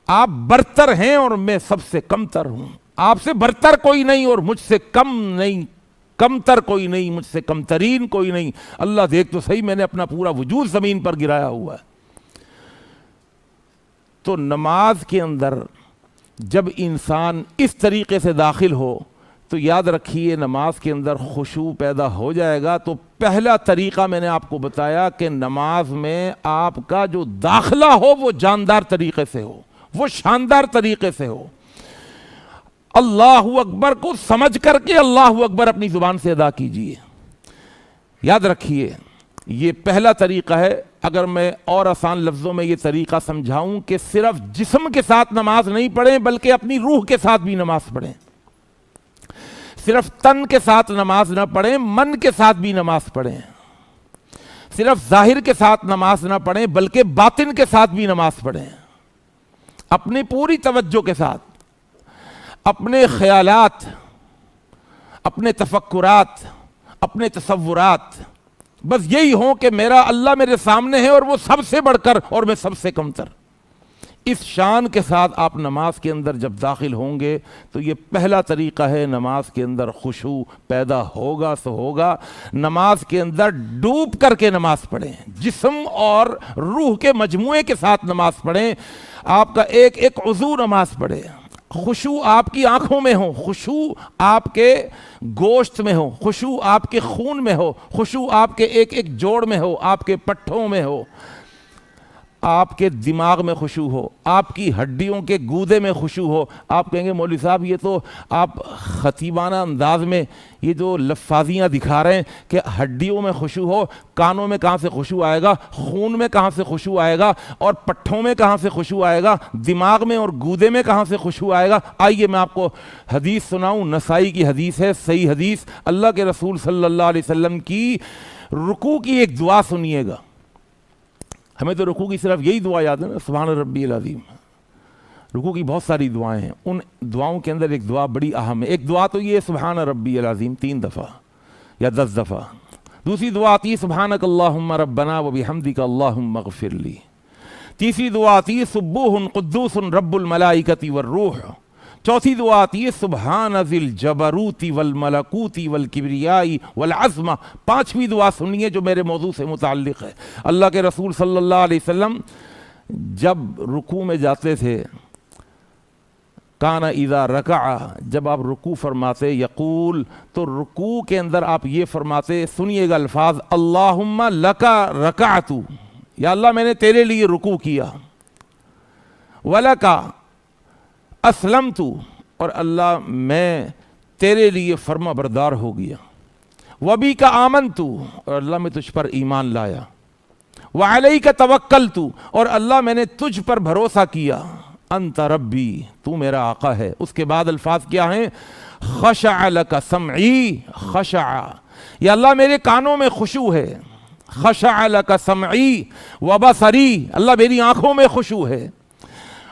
آپ برتر ہیں اور میں سب سے کمتر ہوں. آپ سے برتر کوئی نہیں اور مجھ سے کم نہیں، کمتر کوئی نہیں، مجھ سے کمترین کوئی نہیں. اللہ دیکھ تو صحیح، میں نے اپنا پورا وجود زمین پر گرایا ہوا ہے. تو نماز کے اندر جب انسان اس طریقے سے داخل ہو تو یاد رکھیے نماز کے اندر خشوع پیدا ہو جائے گا. تو پہلا طریقہ میں نے آپ کو بتایا کہ نماز میں آپ کا جو داخلہ ہو وہ جاندار طریقے سے ہو، وہ شاندار طریقے سے ہو. اللہ اکبر کو سمجھ کر کے اللہ اکبر اپنی زبان سے ادا کیجئے. یاد رکھیے یہ پہلا طریقہ ہے. اگر میں اور آسان لفظوں میں یہ طریقہ سمجھاؤں کہ صرف جسم کے ساتھ نماز نہیں پڑھیں بلکہ اپنی روح کے ساتھ بھی نماز پڑھیں. صرف تن کے ساتھ نماز نہ پڑھیں، من کے ساتھ بھی نماز پڑھیں. صرف ظاہر کے ساتھ نماز نہ پڑھیں بلکہ باطن کے ساتھ بھی نماز پڑھیں. اپنی پوری توجہ کے ساتھ اپنے خیالات، اپنے تفکرات، اپنے تصورات بس یہی ہوں کہ میرا اللہ میرے سامنے ہے اور وہ سب سے بڑھ کر اور میں سب سے کمتر. اس شان کے ساتھ آپ نماز کے اندر جب داخل ہوں گے تو یہ پہلا طریقہ ہے. نماز کے اندر خشوع پیدا ہوگا سو ہوگا. نماز کے اندر ڈوب کر کے نماز پڑھیں، جسم اور روح کے مجموعے کے ساتھ نماز پڑھیں. آپ کا ایک ایک عضو نماز پڑھے. خشوع آپ کی آنکھوں میں ہو، خشوع آپ کے گوشت میں ہو، خشوع آپ کے خون میں ہو، خشوع آپ کے ایک ایک جوڑ میں ہو، آپ کے پٹھوں میں ہو، آپ کے دماغ میں خشوع ہو، آپ کی ہڈیوں کے گودے میں خشوع ہو. آپ کہیں گے مولوی صاحب یہ تو آپ خطیبانہ انداز میں یہ جو لفاظیاں دکھا رہے ہیں کہ ہڈیوں میں خشوع ہو، کانوں میں کہاں سے خشوع آئے گا، خون میں کہاں سے خشوع آئے گا، اور پٹھوں میں کہاں سے خشوع آئے گا، دماغ میں اور گودے میں کہاں سے خشوع آئے گا. آئیے میں آپ کو حدیث سناؤں. نسائی کی حدیث ہے، صحیح حدیث. اللہ کے رسول صلی اللہ علیہ وسلم کی رکوع کی ایک دعا سنیے گا. ہمیں تو رکوع کی صرف یہی دعا یاد ہے نا، سبحان ربی العظیم. رکوع کی بہت ساری دعائیں ہیں، ان دعاؤں کے اندر ایک دعا بڑی اہم ہے. ایک دعا تو یہ سبحان ربی العظیم 3 دفعہ یا 10 دفعہ. دوسری دعا آتی ہے سبحانک اللہم ربنا وبحمدک اللہم اغفر لی. تیسری دعا آتی ہے سبوح قدوس رب الملائکۃ والروح. چوتھی دعا آتی ہے سبحان ذی الجبروت والملکوت والکبریاء والعظمہ. پانچویں دعا سنیے جو میرے موضوع سے متعلق ہے. اللہ کے رسول صلی اللہ علیہ وسلم جب رکوع میں جاتے تھے، کان اذا رکع، جب آپ رکوع فرماتے، یقول، تو رکوع کے اندر آپ یہ فرماتے، سنیے گا الفاظ، اللہم لکا رکعت، یا اللہ میں نے تیرے لیے رکوع کیا، ولکا اسلمت، اور اللہ میں تیرے لیے فرما بردار ہو گیا، وبک آمنت، اور اللہ میں تجھ پر ایمان لایا، وعلیک توکلت، اور اللہ میں نے تجھ پر بھروسہ کیا، انت ربی، تو میرا آقا ہے. اس کے بعد الفاظ کیا ہیں؟ خشع لک سمعی، خشع، یا اللہ میرے کانوں میں خشوع ہے، خشع لک سمعی وبصری، اللہ میری آنکھوں میں خشوع ہے،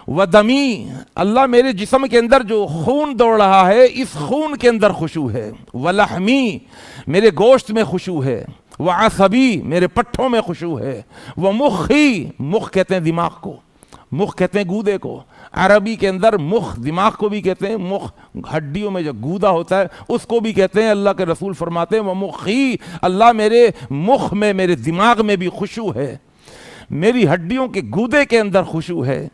ودمی، اللہ میرے جسم کے اندر جو خون دوڑ رہا ہے اس خون کے اندر خشوع ہے، ولحمی، میرے گوشت میں خشوع ہے، وعصبی، میرے پٹھوں میں خشوع ہے، ومخی، مخ کہتے ہیں دماغ کو، مخ کہتے ہیں گودے کو. عربی کے اندر مخ دماغ کو بھی کہتے ہیں، مخ ہڈیوں میں جو گودا ہوتا ہے اس کو بھی کہتے ہیں. اللہ کے رسول فرماتے ہیں ومخی، اللہ میرے مخ میں، میرے دماغ میں بھی خشوع ہے، میری ہڈیوں کے گودے کے اندر خشوع ہے.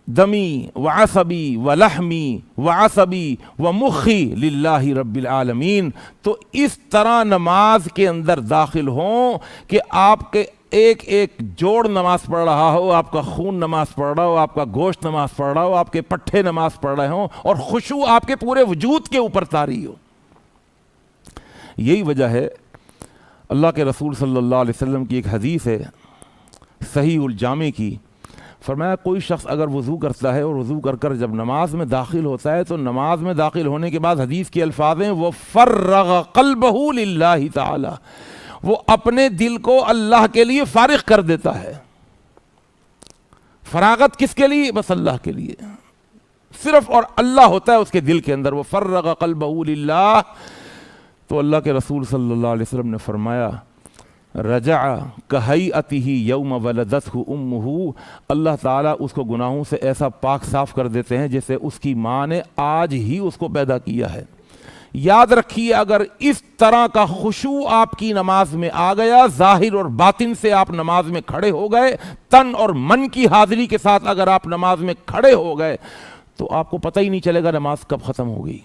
دمی وعصبی ولحمی وعصبی ومخی للہ رب العالمین. تو اس طرح نماز کے اندر داخل ہوں کہ آپ کے ایک ایک جوڑ نماز پڑھ رہا ہو، آپ کا خون نماز پڑھ رہا ہو، آپ کا گوشت نماز پڑھ رہا ہو، آپ کے پٹھے نماز پڑھ رہے ہوں، اور خشوع آپ کے پورے وجود کے اوپر طاری ہو. یہی وجہ ہے اللہ کے رسول صلی اللہ علیہ وسلم کی ایک حدیث ہے صحیح الجامع کی. فرمایا کوئی شخص اگر وضو کرتا ہے اور وضو کر کر جب نماز میں داخل ہوتا ہے تو نماز میں داخل ہونے کے بعد حدیث کے الفاظ ہیں وَفَرَّغَ قَلْبَهُ لِلَّهِ تَعَالَى، وہ اپنے دل کو اللہ کے لیے فارغ کر دیتا ہے۔ فراغت کس کے لیے؟ بس اللہ کے لیے، صرف اور اللہ ہوتا ہے اس کے دل کے اندر۔ وہ فرغ قلبہ للہ، تو اللہ کے رسول صلی اللہ علیہ وسلم نے فرمایا رجع کہیئتہ یوم ولدتہ امہ، اللہ تعالیٰ اس کو گناہوں سے ایسا پاک صاف کر دیتے ہیں جیسے اس کی ماں نے آج ہی اس کو پیدا کیا ہے۔ یاد رکھیے اگر اس طرح کا خشوع آپ کی نماز میں آ گیا، ظاہر اور باطن سے آپ نماز میں کھڑے ہو گئے، تن اور من کی حاضری کے ساتھ اگر آپ نماز میں کھڑے ہو گئے تو آپ کو پتہ ہی نہیں چلے گا نماز کب ختم ہو گئی،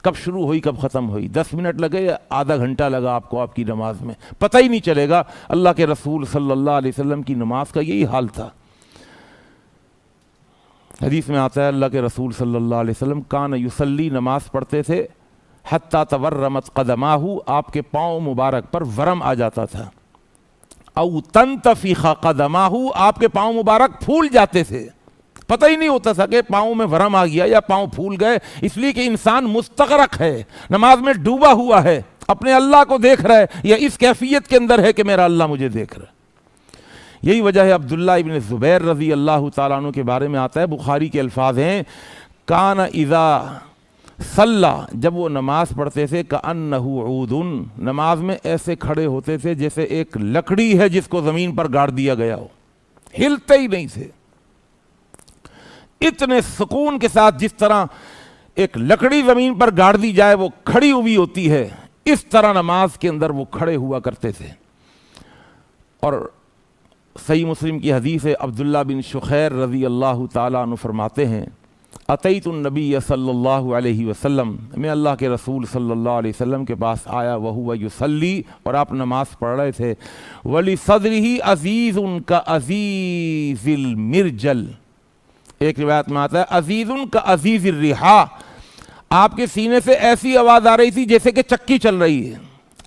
کب شروع ہوئی کب ختم ہوئی، 10 منٹ لگے یا آدھا گھنٹہ لگا آپ کو آپ کی نماز میں، پتہ ہی نہیں چلے گا۔ اللہ کے رسول صلی اللہ علیہ وسلم کی نماز کا یہی حال تھا۔ حدیث میں آتا ہے اللہ کے رسول صلی اللہ علیہ وسلم کان یصلی، نماز پڑھتے تھے، حتی تورمت قدماہ، آپ کے پاؤں مبارک پر ورم آ جاتا تھا، او تنتفخ قدماہ، آپ کے پاؤں مبارک پھول جاتے تھے، پتہ ہی نہیں ہوتا تھا کہ پاؤں میں ورم آ گیا یا پاؤں پھول گئے، اس لیے کہ انسان مستغرق ہے، نماز میں ڈوبا ہوا ہے، اپنے اللہ کو دیکھ رہا ہے یا اس کیفیت کے اندر ہے کہ میرا اللہ مجھے دیکھ رہا ہے۔ یہی وجہ ہے عبداللہ ابن زبیر رضی اللہ تعالیٰ عنہ کے بارے میں آتا ہے، بخاری کے الفاظ ہیں کان اذا صلی، جب وہ نماز پڑھتے تھے کأنہ عود، نماز میں ایسے کھڑے ہوتے تھے جیسے ایک لکڑی ہے جس کو زمین پر گاڑ دیا گیا ہو، ہلتے ہی نہیں تھے، اتنے سکون کے ساتھ جس طرح ایک لکڑی زمین پر گاڑ دی جائے وہ کھڑی ہوئی ہوتی ہے، اس طرح نماز کے اندر وہ کھڑے ہوا کرتے تھے۔ اور صحیح مسلم کی حدیث ہے، عبداللہ بن شخیر رضی اللہ تعالیٰ عنہ فرماتے ہیں اتیت النبی صلی اللہ علیہ وسلم، میں اللہ کے رسول صلی اللہ علیہ وسلم کے پاس آیا، وہو یصلی، اور آپ نماز پڑھ رہے تھے، وَلِصَدْرِهِ عَزِيزٌ كَعَزِيزِ الْمِرْجَلِ، ایک روایت میں آتا ہے عزیزٌ کعزیز الرِّحَا، آپ کے سینے سے ایسی آواز آ رہی تھی جیسے کہ چکی چل رہی ہے،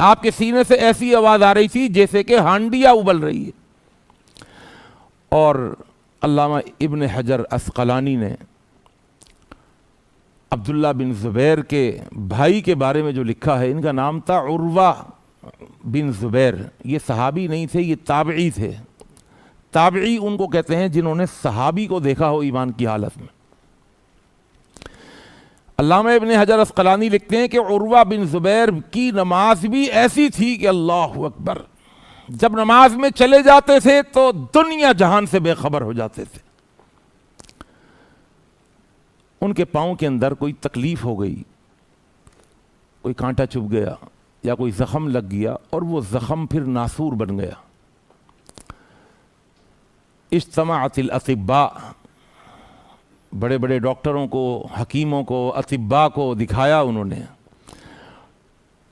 آپ کے سینے سے ایسی آواز آ رہی تھی جیسے کہ ہانڈیاں ابل رہی ہے۔ اور علامہ ابن حجر عسقلانی نے عبداللہ بن زبیر کے بھائی کے بارے میں جو لکھا ہے، ان کا نام تھا عروہ بن زبیر، یہ صحابی نہیں تھے، یہ تابعی تھے۔ تابعی ان کو کہتے ہیں جنہوں نے صحابی کو دیکھا ہو ایمان کی حالت میں۔ علامہ ابن حجر عسقلانی لکھتے ہیں کہ عروہ بن زبیر کی نماز بھی ایسی تھی کہ اللہ اکبر، جب نماز میں چلے جاتے تھے تو دنیا جہان سے بے خبر ہو جاتے تھے۔ ان کے پاؤں کے اندر کوئی تکلیف ہو گئی، کوئی کانٹا چبھ گیا یا کوئی زخم لگ گیا اور وہ زخم پھر ناسور بن گیا۔ اجتمعت الاطباء، بڑے بڑے ڈاکٹروں کو، حکیموں کو، اطباء کو دکھایا انہوں نے،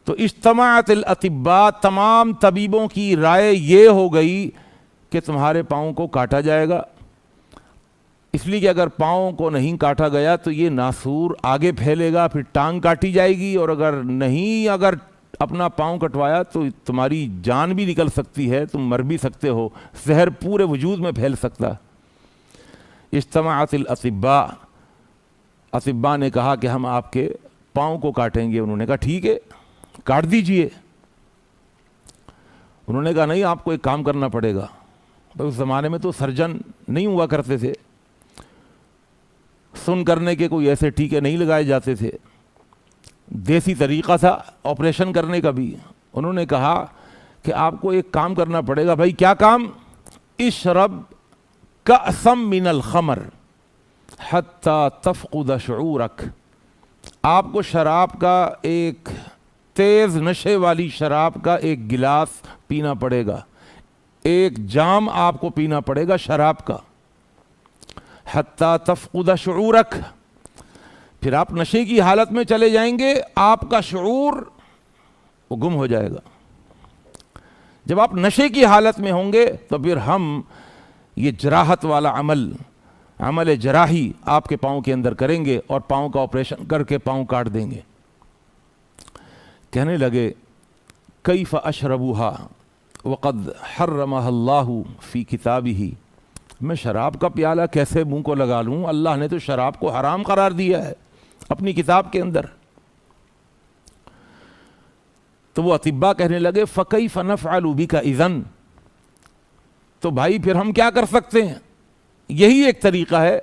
تو اجتمعت الاطباء، تمام طبیبوں کی رائے یہ ہو گئی کہ تمہارے پاؤں کو کاٹا جائے گا، اس لیے کہ اگر پاؤں کو نہیں کاٹا گیا تو یہ ناسور آگے پھیلے گا، پھر ٹانگ کاٹی جائے گی، اور اگر اپنا پاؤں کٹوایا تو تمہاری جان بھی نکل سکتی ہے، تم مر بھی سکتے ہو، زہر پورے وجود میں پھیل سکتا۔ اجتمعت الاطباء، اطباء نے کہا کہ ہم آپ کے پاؤں کو کاٹیں گے، انہوں نے کہا ٹھیک ہے کاٹ دیجئے۔ انہوں نے کہا نہیں، آپ کو ایک کام کرنا پڑے گا، اس زمانے میں تو سرجن نہیں ہوا کرتے تھے، سن کرنے کے کوئی ایسے ٹیکے نہیں لگائے جاتے تھے، دیسی طریقہ تھا آپریشن کرنے کا بھی۔ انہوں نے کہا کہ آپ کو ایک کام کرنا پڑے گا۔ بھائی کیا کام؟ اشرب کأسا من الخمر حتی تفقد شعورک، آپ کو شراب کا ایک تیز نشے والی شراب کا ایک گلاس پینا پڑے گا، ایک جام آپ کو پینا پڑے گا شراب کا، حتی تفقد شعورک، پھر آپ نشے کی حالت میں چلے جائیں گے، آپ کا شعور وہ گم ہو جائے گا۔ جب آپ نشے کی حالت میں ہوں گے تو پھر ہم یہ جراحت والا عمل جراحی آپ کے پاؤں کے اندر کریں گے اور پاؤں کا آپریشن کر کے پاؤں کاٹ دیں گے۔ کہنے لگے کیف اشربها وقد حرمها اللہ فی کتابہ، میں شراب کا پیالہ کیسے منہ کو لگا لوں، اللہ نے تو شراب کو حرام قرار دیا ہے اپنی کتاب کے اندر۔ تو وہ اطباء کہنے لگے فَكَيْفَ نَفْعَلُ بِكَ إِذًا، تو بھائی پھر ہم کیا کر سکتے ہیں؟ یہی ایک طریقہ ہے،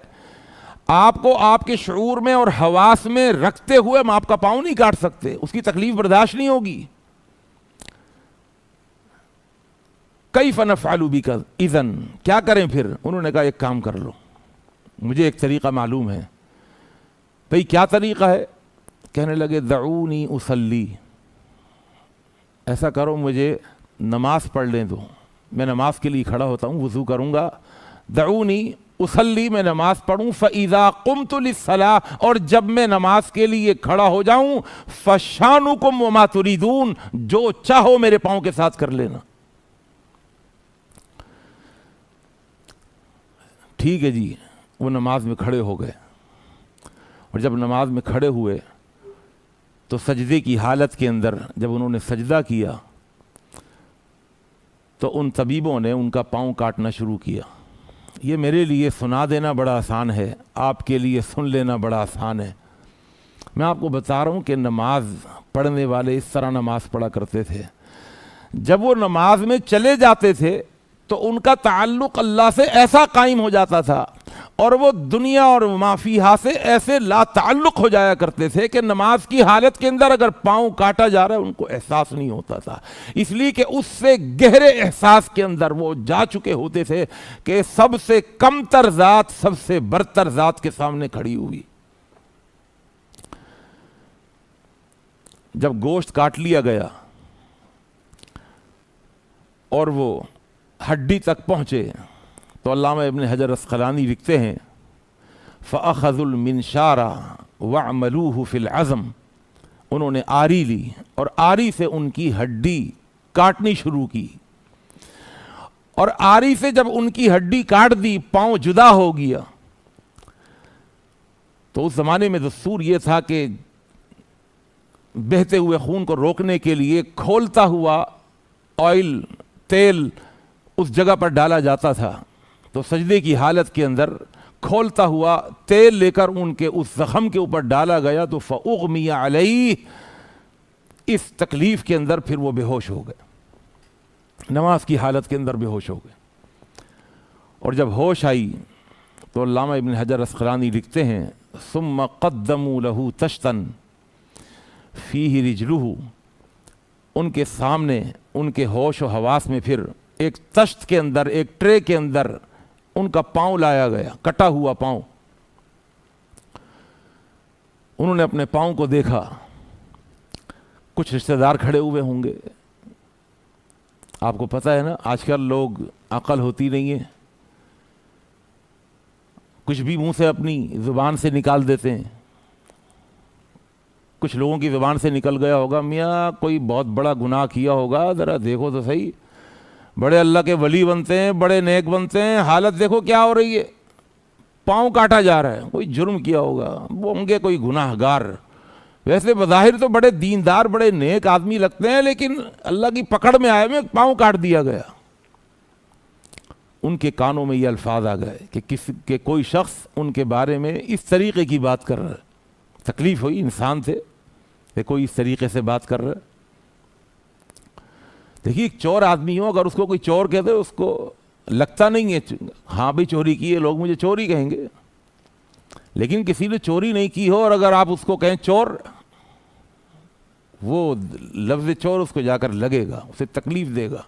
آپ کو آپ کے شعور میں اور حواس میں رکھتے ہوئے ہم آپ کا پاؤں نہیں کاٹ سکتے، اس کی تکلیف برداشت نہیں ہوگی۔ کیف نفعل بک اذن، کیا کریں پھر؟ انہوں نے کہا ایک کام کر لو، مجھے ایک طریقہ معلوم ہے۔ بھئی کیا طریقہ ہے؟ کہنے لگے دعونی اصلی، ایسا کرو مجھے نماز پڑھ لیں دو، میں نماز کے لیے کھڑا ہوتا ہوں، وضو کروں گا، دعونی اصلی، میں نماز پڑھوں، فاذا قمت للصلاۃ، اور جب میں نماز کے لیے کھڑا ہو جاؤں، فشانکم وما تریدون، جو چاہو میرے پاؤں کے ساتھ کر لینا۔ ٹھیک ہے جی، وہ نماز میں کھڑے ہو گئے، اور جب نماز میں کھڑے ہوئے تو سجدے کی حالت کے اندر جب انہوں نے سجدہ کیا تو ان طبیبوں نے ان کا پاؤں کاٹنا شروع کیا۔ یہ میرے لیے سنا دینا بڑا آسان ہے، آپ کے لیے سن لینا بڑا آسان ہے۔ میں آپ کو بتا رہا ہوں کہ نماز پڑھنے والے اس طرح نماز پڑھا کرتے تھے، جب وہ نماز میں چلے جاتے تھے تو ان کا تعلق اللہ سے ایسا قائم ہو جاتا تھا، اور وہ دنیا اور ما فیہا سے ایسے لا تعلق ہو جایا کرتے تھے کہ نماز کی حالت کے اندر اگر پاؤں کاٹا جا رہا ہے ان کو احساس نہیں ہوتا تھا، اس لیے کہ اس سے گہرے احساس کے اندر وہ جا چکے ہوتے تھے کہ سب سے کم تر ذات سب سے برتر ذات کے سامنے کھڑی ہوئی۔ جب گوشت کاٹ لیا گیا اور وہ ہڈی تک پہنچے تو علامہ ابن حجر عسقلانی لکھتے ہیں فَأَخَذُوا الْمِنْشَارَ وَعْمَلُوهُ فِي الْعَظْمِ، انہوں نے آری لی اور آری سے ان کی ہڈی کاٹنی شروع کی، اور آری سے جب ان کی ہڈی کاٹ دی پاؤں جدا ہو گیا۔ تو اس زمانے میں دستور یہ تھا کہ بہتے ہوئے خون کو روکنے کے لیے کھولتا ہوا آئل، تیل اس جگہ پر ڈالا جاتا تھا، تو سجدے کی حالت کے اندر کھولتا ہوا تیل لے کر ان کے اس زخم کے اوپر ڈالا گیا تو فَأُغْمِيَ عَلَيْهِ، اس تکلیف کے اندر پھر وہ بے ہوش ہو گئے، نماز کی حالت کے اندر بے ہوش ہو گئے۔ اور جب ہوش آئی تو علامہ ابن حجر عسقلانی لکھتے ہیں ثُمَّ قَدَّمُوا لَهُ تَشْتًا فِيهِ رِجْلُهُ، ان کے سامنے ان کے ہوش و حواس میں پھر ایک تشت کے اندر، ایک ٹرے کے اندر ان کا پاؤں لایا گیا، کٹا ہوا پاؤں۔ انہوں نے اپنے پاؤں کو دیکھا، کچھ رشتہ دار کھڑے ہوئے ہوں گے، آپ کو پتہ ہے نا آج کل لوگ عقل ہوتی نہیں ہے، کچھ بھی منہ سے اپنی زبان سے نکال دیتے ہیں۔ کچھ لوگوں کی زبان سے نکل گیا ہوگا میاں کوئی بہت بڑا گناہ کیا ہوگا، ذرا دیکھو تو صحیح، بڑے اللہ کے ولی بنتے ہیں، بڑے نیک بنتے ہیں، حالت دیکھو کیا ہو رہی ہے، پاؤں کاٹا جا رہا ہے، کوئی جرم کیا ہوگا، وہ ہوں گے کوئی گناہ گار، ویسے بظاہر تو بڑے دیندار بڑے نیک آدمی لگتے ہیں، لیکن اللہ کی پکڑ میں آئے میں پاؤں کاٹ دیا گیا۔ ان کے کانوں میں یہ الفاظ آ گئے کہ کوئی شخص ان کے بارے میں اس طریقے کی بات کر رہا ہے۔ تکلیف ہوئی، انسان تھے کہ کوئی اس طریقے سے بات کر رہا ہے۔ دیکھیے ایک چور آدمی ہو، اگر اس کو کوئی چور کہتے اس کو لگتا نہیں ہے ہاں بھی چوری کی ہے، لوگ مجھے چوری کہیں گے، لیکن کسی نے چوری نہیں کی ہو اور اگر آپ اس کو کہیں چور، وہ لفظ چور اس کو جا کر لگے گا، اسے تکلیف دے گا۔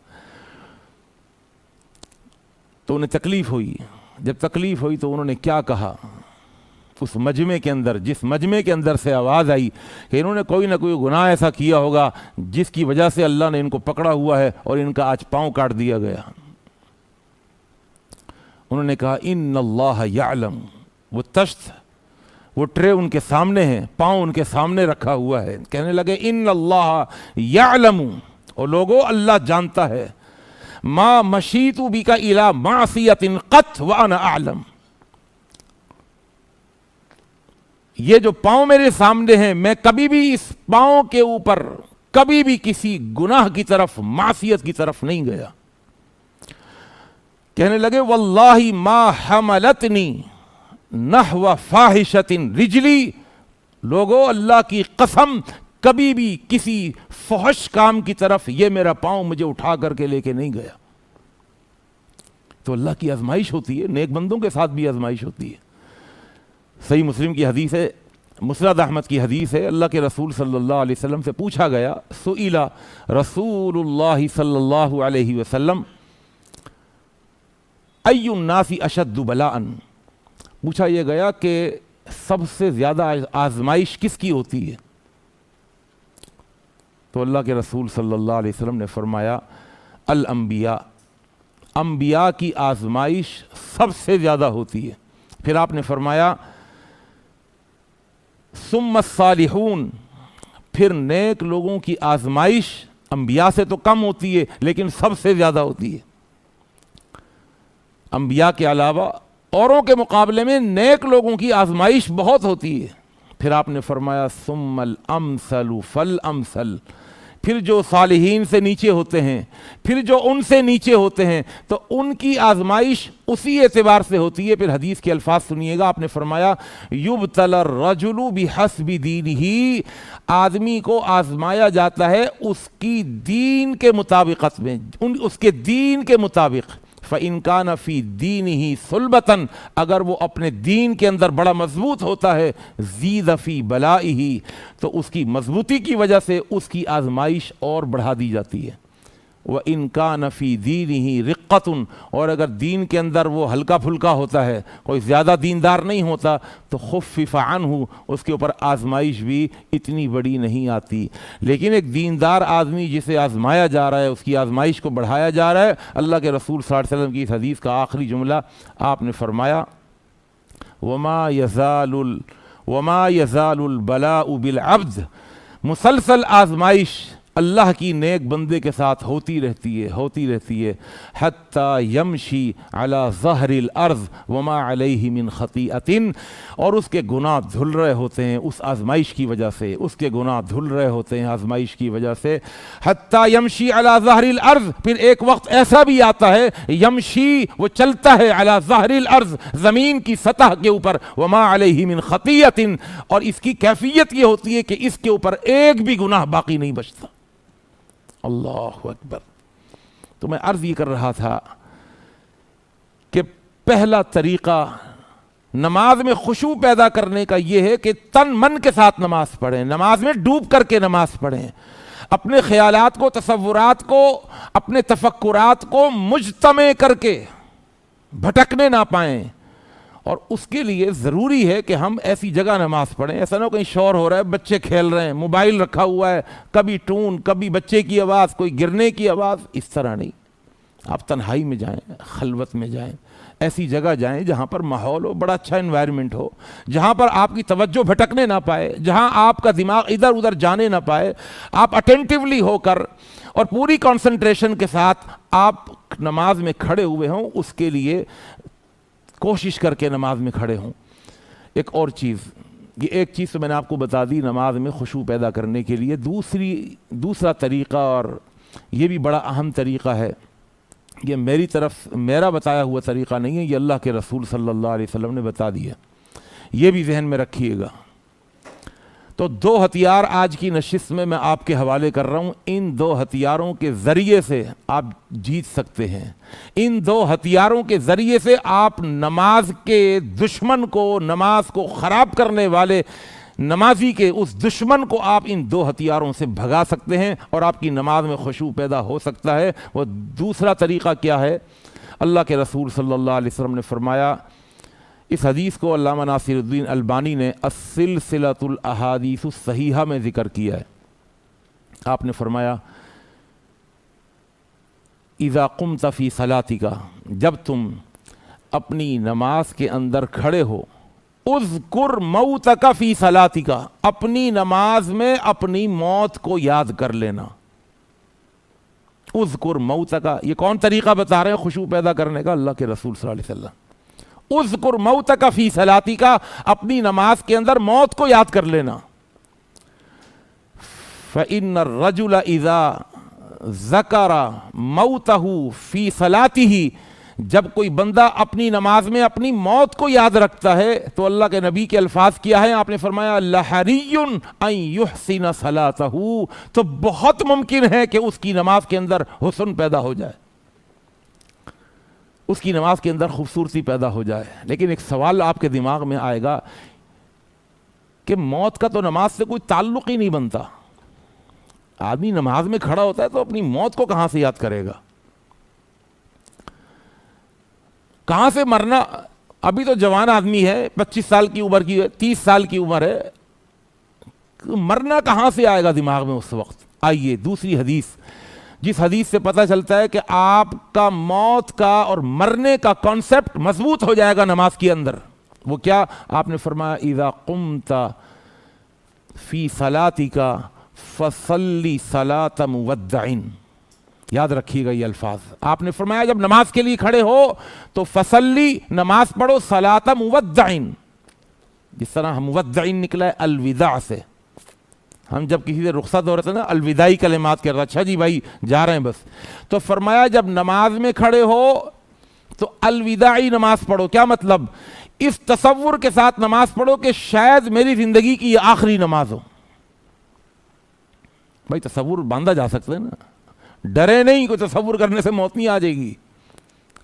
تو انہیں تکلیف ہوئی، جب تکلیف ہوئی تو انہوں نے کیا کہا، اس مجمع کے اندر، جس مجمع کے اندر سے آواز آئی کہ انہوں نے کوئی نہ کوئی گناہ ایسا کیا ہوگا جس کی وجہ سے اللہ نے ان کو پکڑا ہوا ہے اور ان کا آج پاؤں کاٹ دیا گیا۔ انہوں نے کہا ان اللہ یعلم، وہ تشت، وہ ٹرے ان کے سامنے ہے، پاؤں ان کے سامنے رکھا ہوا ہے، کہنے لگے ان اللہ یعلم، اور لوگوں اللہ جانتا ہے، ما مشیت بک الی معصیۃ قط وانا اعلم، یہ جو پاؤں میرے سامنے ہیں میں کبھی بھی اس پاؤں کے اوپر کبھی بھی کسی گناہ کی طرف، معصیت کی طرف نہیں گیا۔ کہنے لگے واللہ ما حملتنی نحو فاحشۃ رجلی، لوگوں اللہ کی قسم کبھی بھی کسی فحش کام کی طرف یہ میرا پاؤں مجھے اٹھا کر کے لے کے نہیں گیا۔ تو اللہ کی آزمائش ہوتی ہے، نیک بندوں کے ساتھ بھی آزمائش ہوتی ہے۔ صحیح مسلم کی حدیث ہے، مسند احمد کی حدیث ہے، اللہ کے رسول صلی اللہ علیہ وسلم سے پوچھا گیا، سئل رسول اللہ صلی اللہ علیہ وسلم ای الناس اشد بلاء، پوچھا یہ گیا کہ سب سے زیادہ آزمائش کس کی ہوتی ہے؟ تو اللہ کے رسول صلی اللہ علیہ وسلم نے فرمایا الانبیاء، انبیاء کی آزمائش سب سے زیادہ ہوتی ہے۔ پھر آپ نے فرمایا ثم الصالحون، پھر نیک لوگوں کی آزمائش انبیاء سے تو کم ہوتی ہے لیکن سب سے زیادہ ہوتی ہے۔ انبیاء کے علاوہ اوروں کے مقابلے میں نیک لوگوں کی آزمائش بہت ہوتی ہے۔ پھر آپ نے فرمایا ثم الامثل فالامثل، پھر جو صالحین سے نیچے ہوتے ہیں، پھر جو ان سے نیچے ہوتے ہیں، تو ان کی آزمائش اسی اعتبار سے ہوتی ہے۔ پھر حدیث کے الفاظ سنیے گا، آپ نے فرمایا یبتلی الرجل بحسب دینہ، آدمی کو آزمایا جاتا ہے اس کی دین کے مطابقت میں، اس کے دین کے مطابق۔ فَإِن كَانَ فِي دِينِهِ صُلْبَةً، اگر وہ اپنے دین کے اندر بڑا مضبوط ہوتا ہے، زِيدَ فِي بَلَائِهِ، تو اس کی مضبوطی کی وجہ سے اس کی آزمائش اور بڑھا دی جاتی ہے۔ وَإِن كَانَ فِي دِينِهِ رِقَّةٌ، اور اگر دین کے اندر وہ ہلکا پھلکا ہوتا ہے، کوئی زیادہ دیندار نہیں ہوتا، تو خُفِّفَ عَنْهُ، اس کے اوپر آزمائش بھی اتنی بڑی نہیں آتی۔ لیکن ایک دیندار آدمی جسے آزمایا جا رہا ہے، اس کی آزمائش کو بڑھایا جا رہا ہے۔ اللہ کے رسول صلی اللہ علیہ وسلم کی اس حدیث کا آخری جملہ آپ نے فرمایا وَمَا يَزَالُ الْبَلَاءُ بِالْعَبْدِ، مسلسل آزمائش اللہ کی نیک بندے کے ساتھ ہوتی رہتی ہے حتیٰ یمشی علی ظہر الارض وما علیہ من خطیئۃ، اور اس کے گناہ دھل رہے ہوتے ہیں اس آزمائش کی وجہ سے، اس کے گناہ دھل رہے ہوتے ہیں آزمائش کی وجہ سے۔ حتیٰ یمشی علی ظہر الارض، پھر ایک وقت ایسا بھی آتا ہے یمشی، وہ چلتا ہے علی ظہر الارض، زمین کی سطح کے اوپر، وما علیہ من خطیئۃ، اور اس کی کیفیت یہ ہوتی ہے کہ اس کے اوپر ایک بھی گناہ باقی نہیں بچتا۔ اللہ اکبر۔ تو میں عرض یہ کر رہا تھا کہ پہلا طریقہ نماز میں خشوع پیدا کرنے کا یہ ہے کہ تن من کے ساتھ نماز پڑھیں، نماز میں ڈوب کر کے نماز پڑھیں، اپنے خیالات کو، تصورات کو، اپنے تفکرات کو مجتمع کر کے بھٹکنے نہ پائیں۔ اور اس کے لیے ضروری ہے کہ ہم ایسی جگہ نماز پڑھیں، ایسا نہ ہو کہیں شور ہو رہا ہے، بچے کھیل رہے ہیں، موبائل رکھا ہوا ہے، کبھی ٹون، کبھی بچے کی آواز، کوئی گرنے کی آواز، اس طرح نہیں۔ آپ تنہائی میں جائیں، خلوت میں جائیں، ایسی جگہ جائیں جہاں پر ماحول ہو، بڑا اچھا انوائرمنٹ ہو، جہاں پر آپ کی توجہ بھٹکنے نہ پائے، جہاں آپ کا دماغ ادھر ادھر جانے نہ پائے، آپ اٹینٹیولی ہو کر اور پوری کنسنٹریشن کے ساتھ آپ نماز میں کھڑے ہوئے ہوں، اس کے لیے کوشش کر کے نماز میں کھڑے ہوں۔ ایک اور چیز، یہ ایک چیز تو میں نے آپ کو بتا دی نماز میں خشوع پیدا کرنے کے لیے۔ دوسرا طریقہ، اور یہ بھی بڑا اہم طریقہ ہے، یہ میرا بتایا ہوا طریقہ نہیں ہے، یہ اللہ کے رسول صلی اللہ علیہ وسلم نے بتا دیا، یہ بھی ذہن میں رکھیے گا۔ تو دو ہتھیار آج کی نشست میں آپ کے حوالے کر رہا ہوں، ان دو ہتھیاروں کے ذریعے سے آپ جیت سکتے ہیں۔ ان دو ہتھیاروں کے ذریعے سے آپ نماز کے دشمن کو، نماز کو خراب کرنے والے نمازی کے اس دشمن کو آپ ان دو ہتھیاروں سے بھگا سکتے ہیں، اور آپ کی نماز میں خشوع پیدا ہو سکتا ہے۔ وہ دوسرا طریقہ کیا ہے؟ اللہ کے رسول صلی اللہ علیہ وسلم نے فرمایا، اس حدیث کو علامہ ناصر الدین البانی نے السلسلۃ الاحادیث الصحیحہ میں ذکر کیا ہے۔ آپ نے فرمایا اذا قمت فی صلاتک، جب تم اپنی نماز کے اندر کھڑے ہو، اذکر موتک فی صلاتک، اپنی نماز میں اپنی موت کو یاد کر لینا۔ اذکر موتک، یہ کون طریقہ بتا رہے ہیں خشوع پیدا کرنے کا؟ اللہ کے رسول صلی اللہ علیہ وسلم۔ اذکر موتک فی صلاتک، اپنی نماز کے اندر موت کو یاد کر لینا۔ فإن الرجل اذا ذکر موتہ فی صلاتہ، جب کوئی بندہ اپنی نماز میں اپنی موت کو یاد رکھتا ہے تو اللہ کے نبی کے الفاظ کیا ہے، آپ نے فرمایا لحری ان یحسن صلاتہ، تو بہت ممکن ہے کہ اس کی نماز کے اندر حسن پیدا ہو جائے، اس کی نماز کے اندر خوبصورتی پیدا ہو جائے۔ لیکن ایک سوال آپ کے دماغ میں آئے گا کہ موت کا تو نماز سے کوئی تعلق ہی نہیں بنتا، آدمی نماز میں کھڑا ہوتا ہے تو اپنی موت کو کہاں سے یاد کرے گا، کہاں سے مرنا؟ ابھی تو جوان آدمی ہے، 25 سال کی عمر کی ہے، 30 سال کی عمر ہے، مرنا کہاں سے آئے گا دماغ میں اس وقت؟ آئیے دوسری حدیث، جس حدیث سے پتہ چلتا ہے کہ آپ کا موت کا اور مرنے کا کانسیپٹ مضبوط ہو جائے گا نماز کے اندر۔ وہ کیا؟ آپ نے فرمایا اذا قمت فی صلاتک فصلی صلاۃ مودع، یاد رکھیے گا یہ الفاظ۔ آپ نے فرمایا جب نماز کے لیے کھڑے ہو تو فصلی، نماز پڑھو، صلاۃ مودع، جس طرح مودع نکلا ہے الوداع سے، ہم جب کسی سے رخصت ہو رہے تھے نا الوداعی کلمات کر رہا، اچھا جی بھائی جا رہے ہیں بس، تو فرمایا جب نماز میں کھڑے ہو تو الوداعی نماز پڑھو۔ کیا مطلب؟ اس تصور کے ساتھ نماز پڑھو کہ شاید میری زندگی کی یہ آخری نماز ہو۔ بھائی تصور باندھا جا سکتا ہے نا، ڈرے نہیں، کوئی تصور کرنے سے موت نہیں آ جائے گی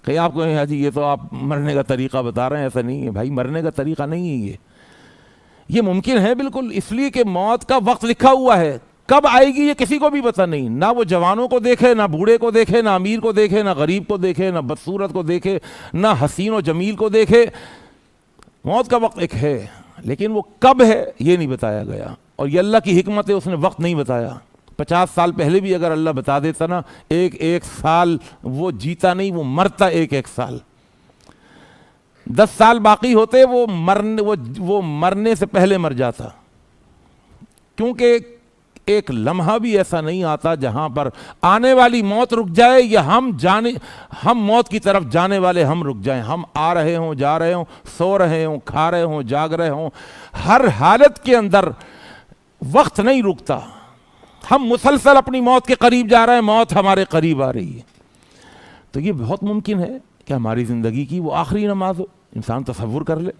کہ آپ کو جی یہ تو آپ مرنے کا طریقہ بتا رہے ہیں، ایسا نہیں ہے بھائی، مرنے کا طریقہ نہیں ہے یہ ممکن ہے بالکل، اس لیے کہ موت کا وقت لکھا ہوا ہے، کب آئے گی یہ کسی کو بھی پتہ نہیں، نہ وہ جوانوں کو دیکھے، نہ بوڑھے کو دیکھے، نہ امیر کو دیکھے، نہ غریب کو دیکھے، نہ بدصورت کو دیکھے، نہ حسین و جمیل کو دیکھے، موت کا وقت ایک ہے، لیکن وہ کب ہے یہ نہیں بتایا گیا، اور یہ اللہ کی حکمت ہے، اس نے وقت نہیں بتایا۔ 50 سال پہلے بھی اگر اللہ بتا دیتا نا، ایک سال وہ جیتا نہیں، وہ مرتا ایک سال، 10 سال باقی ہوتے وہ مرنے سے پہلے مر جاتا، کیونکہ ایک لمحہ بھی ایسا نہیں آتا جہاں پر آنے والی موت رک جائے یا ہم موت کی طرف جانے والے ہم رک جائیں، ہم آ رہے ہوں، جا رہے ہوں، سو رہے ہوں، کھا رہے ہوں، جاگ رہے ہوں، ہر حالت کے اندر وقت نہیں رکتا، ہم مسلسل اپنی موت کے قریب جا رہے ہیں، موت ہمارے قریب آ رہی ہے، تو یہ بہت ممکن ہے کہ ہماری زندگی کی وہ آخری نماز ہو، انسان تصور کر لے،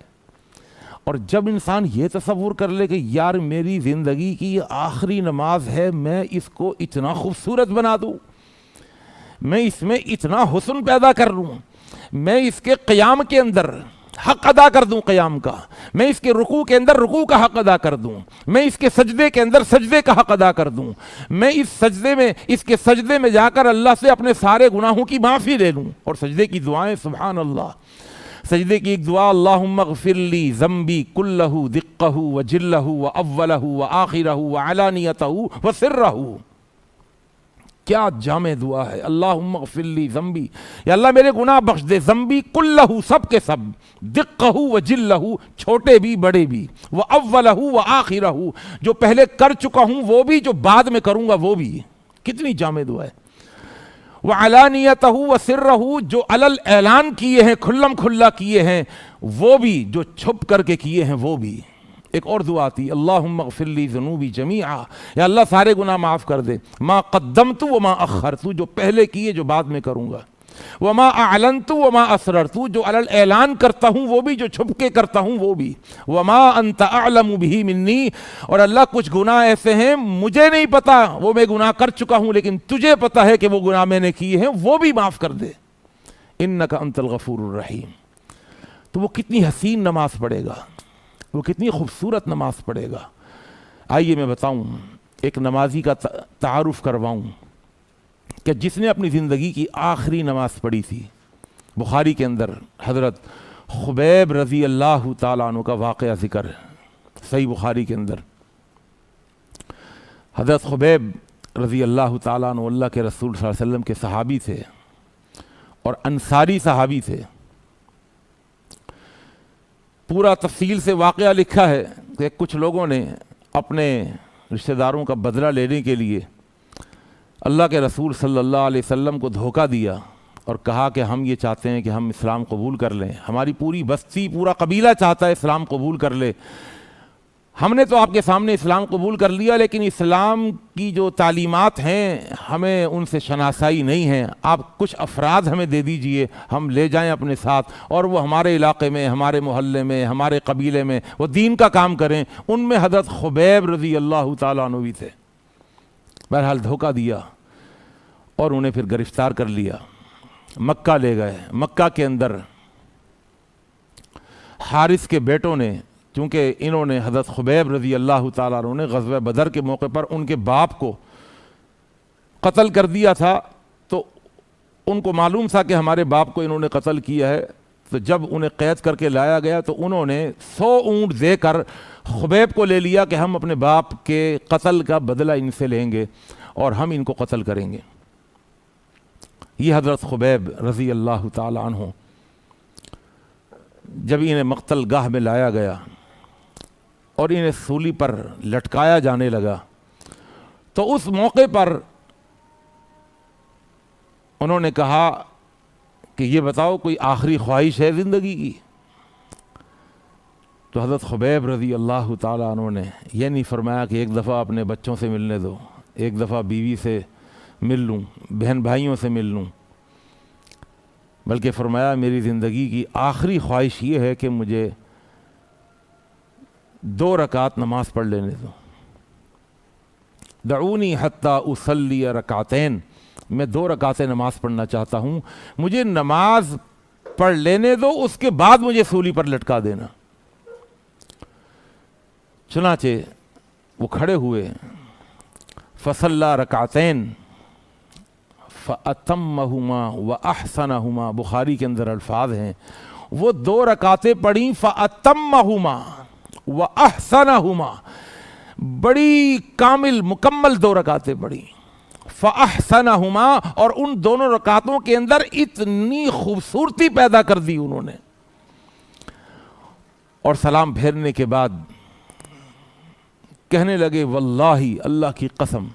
اور جب انسان یہ تصور کر لے کہ یار میری زندگی کی یہ آخری نماز ہے، میں اس کو اتنا خوبصورت بنا دوں، میں اس میں اتنا حسن پیدا کر لوں، میں اس کے قیام کے اندر حق ادا کر دوں قیام کا، میں اس کے رکوع کے اندر رکوع کا حق ادا کر دوں، میں اس کے سجدے کے اندر سجدے کا حق ادا کر دوں، میں اس کے سجدے میں جا کر اللہ سے اپنے سارے گناہوں کی معافی لے لوں، اور سجدے کی دعائیں سبحان اللہ، سجدے کی ایک دعا اللہم اغفر لی ذنبی کلہ دقہ وجلہ واولہ وآخرہ وعلانیتہ وسرہ، کیا جامع دعا ہے، اللہم اغفر لی ذنبی، یا اللہ میرے گناہ بخش دے، ذنبی کلہ، سب کے سب، دقہ وجلہ، چھوٹے بھی بڑے بھی، واولہ وآخرہ، جو پہلے کر چکا ہوں وہ بھی، جو بعد میں کروں گا وہ بھی، کتنی جامع دعا ہے، وعلانیتہ وسرہ، جو علل اعلان کیے ہیں، کھلم کھلا کیے ہیں وہ بھی، جو چھپ کر کے کیے ہیں وہ بھی۔ ایک اور دعا آتی اللہم اغفر لی ذنوبی جمیعا، یا اللہ سارے گناہ معاف کر دے، ما قدمت وما اخرت، جو پہلے کیے جو بعد میں کروں گا، وما اعلنت وما اسررت، جو علل اعلان کرتا ہوں وہ بھی، جو چھپ کے کرتا ہوں وہ بھی، وما انت اعلم بہ منی، اور اللہ کچھ گناہ ایسے ہیں مجھے نہیں پتا، وہ میں گناہ کر چکا ہوں لیکن تجھے پتا ہے کہ وہ گناہ میں نے کیے ہیں، وہ بھی معاف کر دے، انک انت الغفور الرحیم۔ تو وہ کتنی حسین نماز پڑھے گا، وہ کتنی خوبصورت نماز پڑھے گا۔ آئیے میں بتاؤں، ایک نمازی کا تعارف کرواؤں کہ جس نے اپنی زندگی کی آخری نماز پڑھی تھی۔ بخاری کے اندر حضرت خبیب رضی اللہ تعالیٰ عنہ کا واقعہ ذکر ہے، صحیح بخاری کے اندر۔ حضرت خبیب رضی اللہ تعالیٰ عنہ اللہ کے رسول صلی اللہ علیہ وسلم کے صحابی تھے اور انصاری صحابی تھے۔ پورا تفصیل سے واقعہ لکھا ہے کہ کچھ لوگوں نے اپنے رشتہ داروں کا بدلہ لینے کے لیے اللہ کے رسول صلی اللہ علیہ وسلم کو دھوکہ دیا اور کہا کہ ہم یہ چاہتے ہیں کہ ہم اسلام قبول کر لیں، ہماری پوری بستی، پورا قبیلہ چاہتا ہے اسلام قبول کر لے، ہم نے تو آپ کے سامنے اسلام قبول کر لیا، لیکن اسلام کی جو تعلیمات ہیں ہمیں ان سے شناسائی نہیں ہے، آپ کچھ افراد ہمیں دے دیجئے، ہم لے جائیں اپنے ساتھ، اور وہ ہمارے علاقے میں، ہمارے محلے میں، ہمارے قبیلے میں وہ دین کا کام کریں۔ ان میں حضرت خبیب رضی اللہ تعالیٰ عنہ بھی تھے۔ بہرحال دھوکہ دیا اور انہیں پھر گرفتار کر لیا، مکہ لے گئے۔ مکہ کے اندر حارث کے بیٹوں نے، چونکہ انہوں نے حضرت خبیب رضی اللہ تعالیٰ عنہ نے غزوہ بدر کے موقع پر ان کے باپ کو قتل کر دیا تھا، تو ان کو معلوم تھا کہ ہمارے باپ کو انہوں نے قتل کیا ہے، تو جب انہیں قید کر کے لایا گیا تو انہوں نے 100 اونٹ دے کر خبیب کو لے لیا کہ ہم اپنے باپ کے قتل کا بدلہ ان سے لیں گے اور ہم ان کو قتل کریں گے۔ یہ حضرت خبیب رضی اللہ تعالی عنہ جب انہیں مقتل گاہ میں لایا گیا اور انہیں سولی پر لٹکایا جانے لگا، تو اس موقع پر انہوں نے کہا کہ یہ بتاؤ کوئی آخری خواہش ہے زندگی کی؟ تو حضرت خبیب رضی اللہ تعالیٰ عنہ نے یہ نہیں فرمایا کہ ایک دفعہ اپنے بچوں سے ملنے دو، ایک دفعہ بیوی سے مل لوں، بہن بھائیوں سے مل لوں، بلکہ فرمایا میری زندگی کی آخری خواہش یہ ہے کہ مجھے 2 رکعت نماز پڑھ لینے دو۔ دعونی حتی اصلی رکعتین، میں 2 رکعتیں نماز پڑھنا چاہتا ہوں، مجھے نماز پڑھ لینے دو، اس کے بعد مجھے سولی پر لٹکا دینا۔ چنانچہ وہ کھڑے ہوئے، فصلی رکعتین فَأَتَمَّهُمَا وَأَحْسَنَهُمَا، بخاری کے اندر الفاظ ہیں، وہ 2 رکعتیں پڑھیں، فَأَتَمَّهُمَا وَأَحْسَنَهُمَا، بڑی کامل مکمل 2 رکعتیں پڑھیں، فَأَحْسَنَهُمَا، اور ان دونوں رکعتوں کے اندر اتنی خوبصورتی پیدا کر دی انہوں نے۔ اور سلام پھیرنے کے بعد کہنے لگے واللہ، اللہ کی قسم،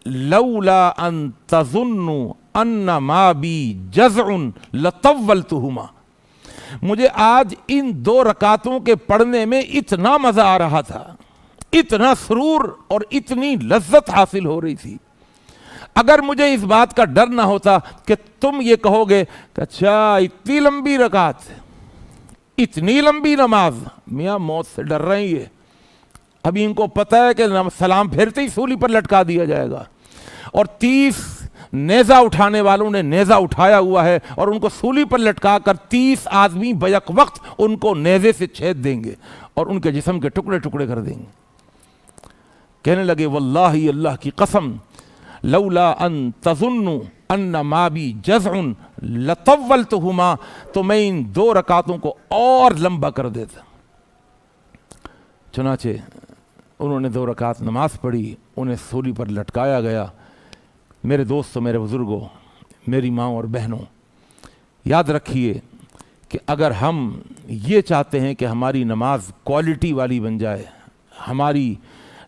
لولا ان تظنوا ان ما بی جزع لطولتہما، مجھے آج ان 2 رکعتوں کے پڑھنے میں اتنا مزہ آ رہا تھا، اتنا سرور اور اتنی لذت حاصل ہو رہی تھی، اگر مجھے اس بات کا ڈر نہ ہوتا کہ تم یہ کہو گے کہ اچھا اتنی لمبی رکعت، اتنی لمبی نماز، میاں موت سے ڈر رہے ہیں، ابھی ان کو پتہ ہے کہ سلام پھیرتے ہی سولی پر لٹکا دیا جائے گا، اور 30 نیزہ اٹھانے والوں نے نیزہ اٹھایا ہوا ہے اور ان کو سولی پر لٹکا کر 30 آدمی بیک وقت ان کو نیزے سے چھید دیں گے اور ان کے جسم کے ٹکڑے ٹکڑے کر دیں گے۔ کہنے لگے واللہ، اللہ کی قسم، لولا ان تظنوا ان ما بی جزع لطولتہما، تو میں ان 2 رکعتوں کو اور لمبا کر دیتا۔ چنانچہ انہوں نے 2 رکعت نماز پڑھی، انہیں سولی پر لٹکایا گیا۔ میرے دوستوں، میرے بزرگوں، میری ماں اور بہنوں، یاد رکھیے کہ اگر ہم یہ چاہتے ہیں کہ ہماری نماز کوالٹی والی بن جائے، ہماری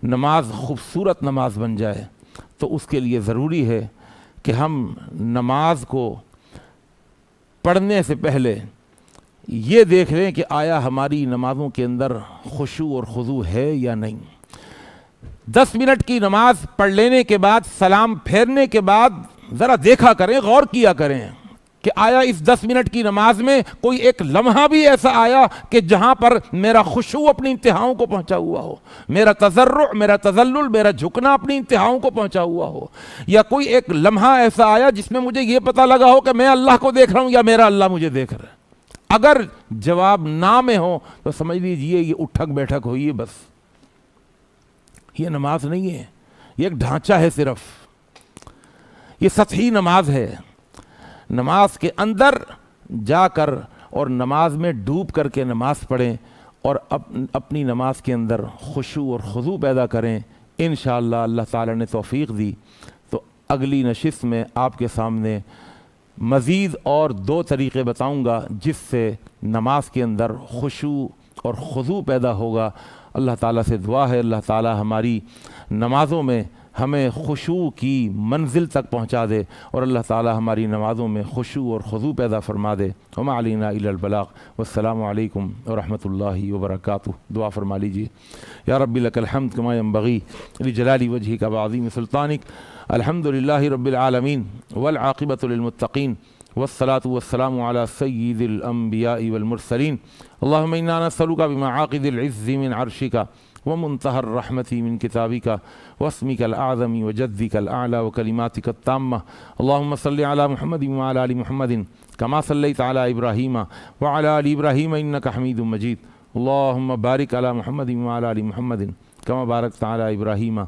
نماز خوبصورت نماز بن جائے، تو اس کے لیے ضروری ہے کہ ہم نماز کو پڑھنے سے پہلے یہ دیکھ لیں کہ آیا ہماری نمازوں کے اندر خشوع اور خضوع ہے یا نہیں۔ 10 منٹ کی نماز پڑھ لینے کے بعد، سلام پھیرنے کے بعد ذرا دیکھا کریں، غور کیا کریں کہ آیا اس 10 منٹ کی نماز میں کوئی ایک لمحہ بھی ایسا آیا کہ جہاں پر میرا خشوع اپنی انتہاؤں کو پہنچا ہوا ہو، میرا تضرع، میرا تذلل، میرا جھکنا اپنی انتہاؤں کو پہنچا ہوا ہو، یا کوئی ایک لمحہ ایسا آیا جس میں مجھے یہ پتہ لگا ہو کہ میں اللہ کو دیکھ رہا ہوں یا میرا اللہ مجھے دیکھ رہا ہے۔ اگر جواب نہ میں ہو تو سمجھ لیجئے یہ اٹھک بیٹھک ہوئی ہے، بس یہ نماز نہیں ہے، یہ ایک ڈھانچہ ہے، صرف یہ سطحی نماز ہے۔ نماز کے اندر جا کر اور نماز میں ڈوب کر کے نماز پڑھیں اور اپنی نماز کے اندر خشوع اور خضوع پیدا کریں۔ انشاءاللہ اللہ تعالی نے توفیق دی تو اگلی نشست میں آپ کے سامنے مزید اور 2 طریقے بتاؤں گا جس سے نماز کے اندر خشوع اور خضوع پیدا ہوگا۔ اللہ تعالیٰ سے دعا ہے اللہ تعالیٰ ہماری نمازوں میں ہمیں خشوع کی منزل تک پہنچا دے، اور اللہ تعالی ہماری نمازوں میں خشوع اور خضوع پیدا فرما دے۔ وما علینا الا البلاغ، والسلام علیکم ورحمۃ اللہ وبرکاتہ۔ دعا فرما لیجیے۔ یا رب لک الحمد کما ینبغی لجلال وجہک وعظیم سلطانک، الحمد للہ رب العالمین والعاقبۃ للمتقین، والصلاة والسلام على سید الانبیاء والمرسلین۔ اللہم انا نسألک بمعاقد العز من عرشک ومنتهى الرحمة من كتابك واسمك الأعظم وجدك الأعلى وكلماتك التامة، اللهم صل على محمد وعلى آل محمد كما صليت على إبراهيم وعلى آل إبراهيم إنك حميد مجيد، اللهم بارك على محمد وعلى آل محمد كما باركت على إبراهيم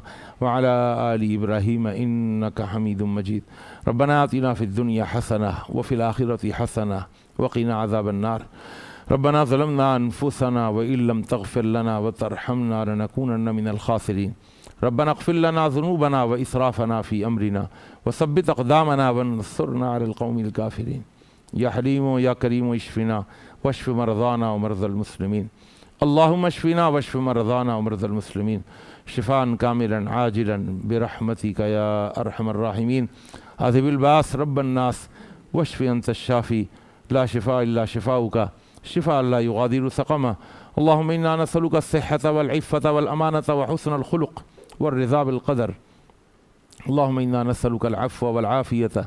وعلى آل إبراهيم إنك حميد مجيد۔ ربنا آتنا في الدنيا حسنة وفي الآخرة حسنة وقنا عذاب النار۔ ربنا ظلمنا أنفسنا وإن لم تغفر لنا وترحمنا لنكونن من الخاسرين، ربنا اغفر لنا ذنوبنا وإسرافنا في أمرنا وثبت أقدامنا وانصرنا على القوم الكافرين، يا حليم يا كريم اشفنا واشف مرضانا ومرضى المسلمين، اللهم اشفنا واشف مرضانا ومرضى المسلمين شفاء كاملا عاجلا برحمتك يا أرحم الراحمين، أذهب الباس رب الناس واشف أنت الشافي لا شفاء إلا شفاؤك شفاء لا يغادر سقما، اللهم إنا نسألك الصحة والعفة والأمانة وحسن الخلق والرضا بالقدر، اللهم إنا نسألك العفو والعافية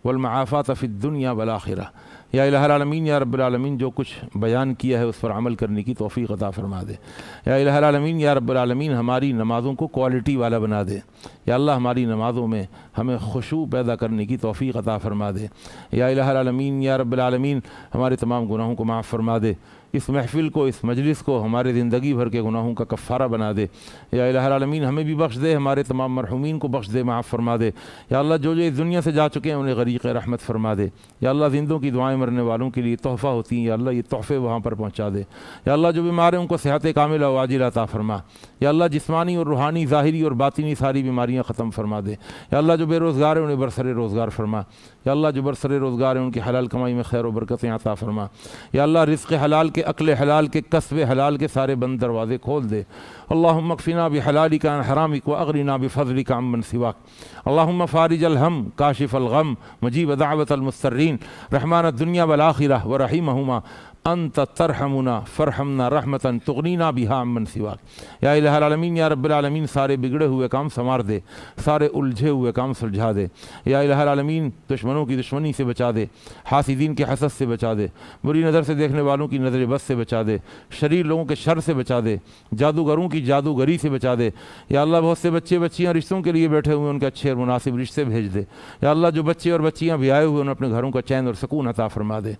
والمعافاة في الدنيا والآخرة۔ یا الہ العالمین یا رب العالمین، جو کچھ بیان کیا ہے اس پر عمل کرنے کی توفیق عطا فرما دے۔ یا الہ العالمین یا رب العالمین، ہماری نمازوں کو کوالٹی والا بنا دے۔ یا اللہ ہماری نمازوں میں ہمیں خشوع پیدا کرنے کی توفیق عطا فرما دے۔ یا الہ العالمین یا رب العالمین، ہمارے تمام گناہوں کو معاف فرما دے، اس محفل کو، اس مجلس کو ہمارے زندگی بھر کے گناہوں کا کفارہ بنا دے۔ یا الہ العالمین، ہمیں بھی بخش دے، ہمارے تمام مرحومین کو بخش دے، معاف فرما دے۔ یا اللہ جو اس دنیا سے جا چکے ہیں انہیں غریق رحمت فرما دے۔ یا اللہ زندوں کی دعائیں مرنے والوں کے لیے تحفہ ہوتی ہیں، یا اللہ یہ تحفے وہاں پر پہنچا دے۔ یا اللہ جو بیمار ہیں ان کو صحت کاملہ و عاجلہ عطا فرما۔ یا اللہ جسمانی اور روحانی، ظاہری اور باطنی ساری بیماریاں ختم فرما دے۔ یا اللہ جو بے روزگار ہیں انہیں برسر روزگار فرما۔ یا اللہ جو برسر روزگار ہیں ان کی حلال کمائی میں خیر و برکتیں عطا فرما۔ یا اللہ رزق حلال کے، عقل حلال کے، کسب حلال کے سارے بند دروازے کھول دے۔ اللہم اکفنا بحلالک عن حرامک واغننا بفضلک عمن سواک، اللہم فارج الہم کاشف الغم مجیب دعوت المضطرین رحمان الدنیا والآخرہ ورحیمہما انت ترحمنا فرحمنا رحمتا تغنینا بہا عمن سواک۔ یا الہ العالمین یا رب العالمین، سارے بگڑے ہوئے کام سنوار دے، سارے الجھے ہوئے کام سلجھا دے۔ یا الہ العالمین، دشمنوں کی دشمنی سے بچا دے، حاسدین کے حسد سے بچا دے، بری نظر سے دیکھنے والوں کی نظر بد سے بچا دے، شریر لوگوں کے شر سے بچا دے، جادوگروں کی جادوگری سے بچا دے۔ یا اللہ بہت سے بچے بچیاں رشتوں کے لیے بیٹھے ہوئے، ان کے اچھے اور مناسب رشتے بھیج دے۔ یا اللہ جو بچے اور بچیاں بھی آئے ہوئے، انہیں اپنے گھروں کا چین اور سکون عطا فرما دے۔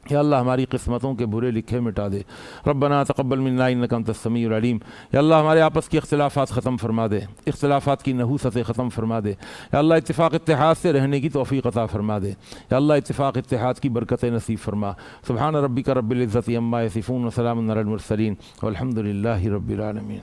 یا اللہ ہماری قسمتوں کے برے لکھے مٹا دے۔ ربنا تقبل منا انک انت السمیع العلیم۔ یا اللہ ہمارے آپس کی اختلافات ختم فرما دے، اختلافات کی نحوستیں ختم فرما دے۔ یا اللہ اتفاق اتحاد سے رہنے کی توفیق عطا فرما دے۔ یا اللہ اتفاق اتحاد کی برکتیں نصیب فرما۔ سبحان ربک رب العزت عما یصفون وسلام علی المرسلین والحمد للہ رب العالمین۔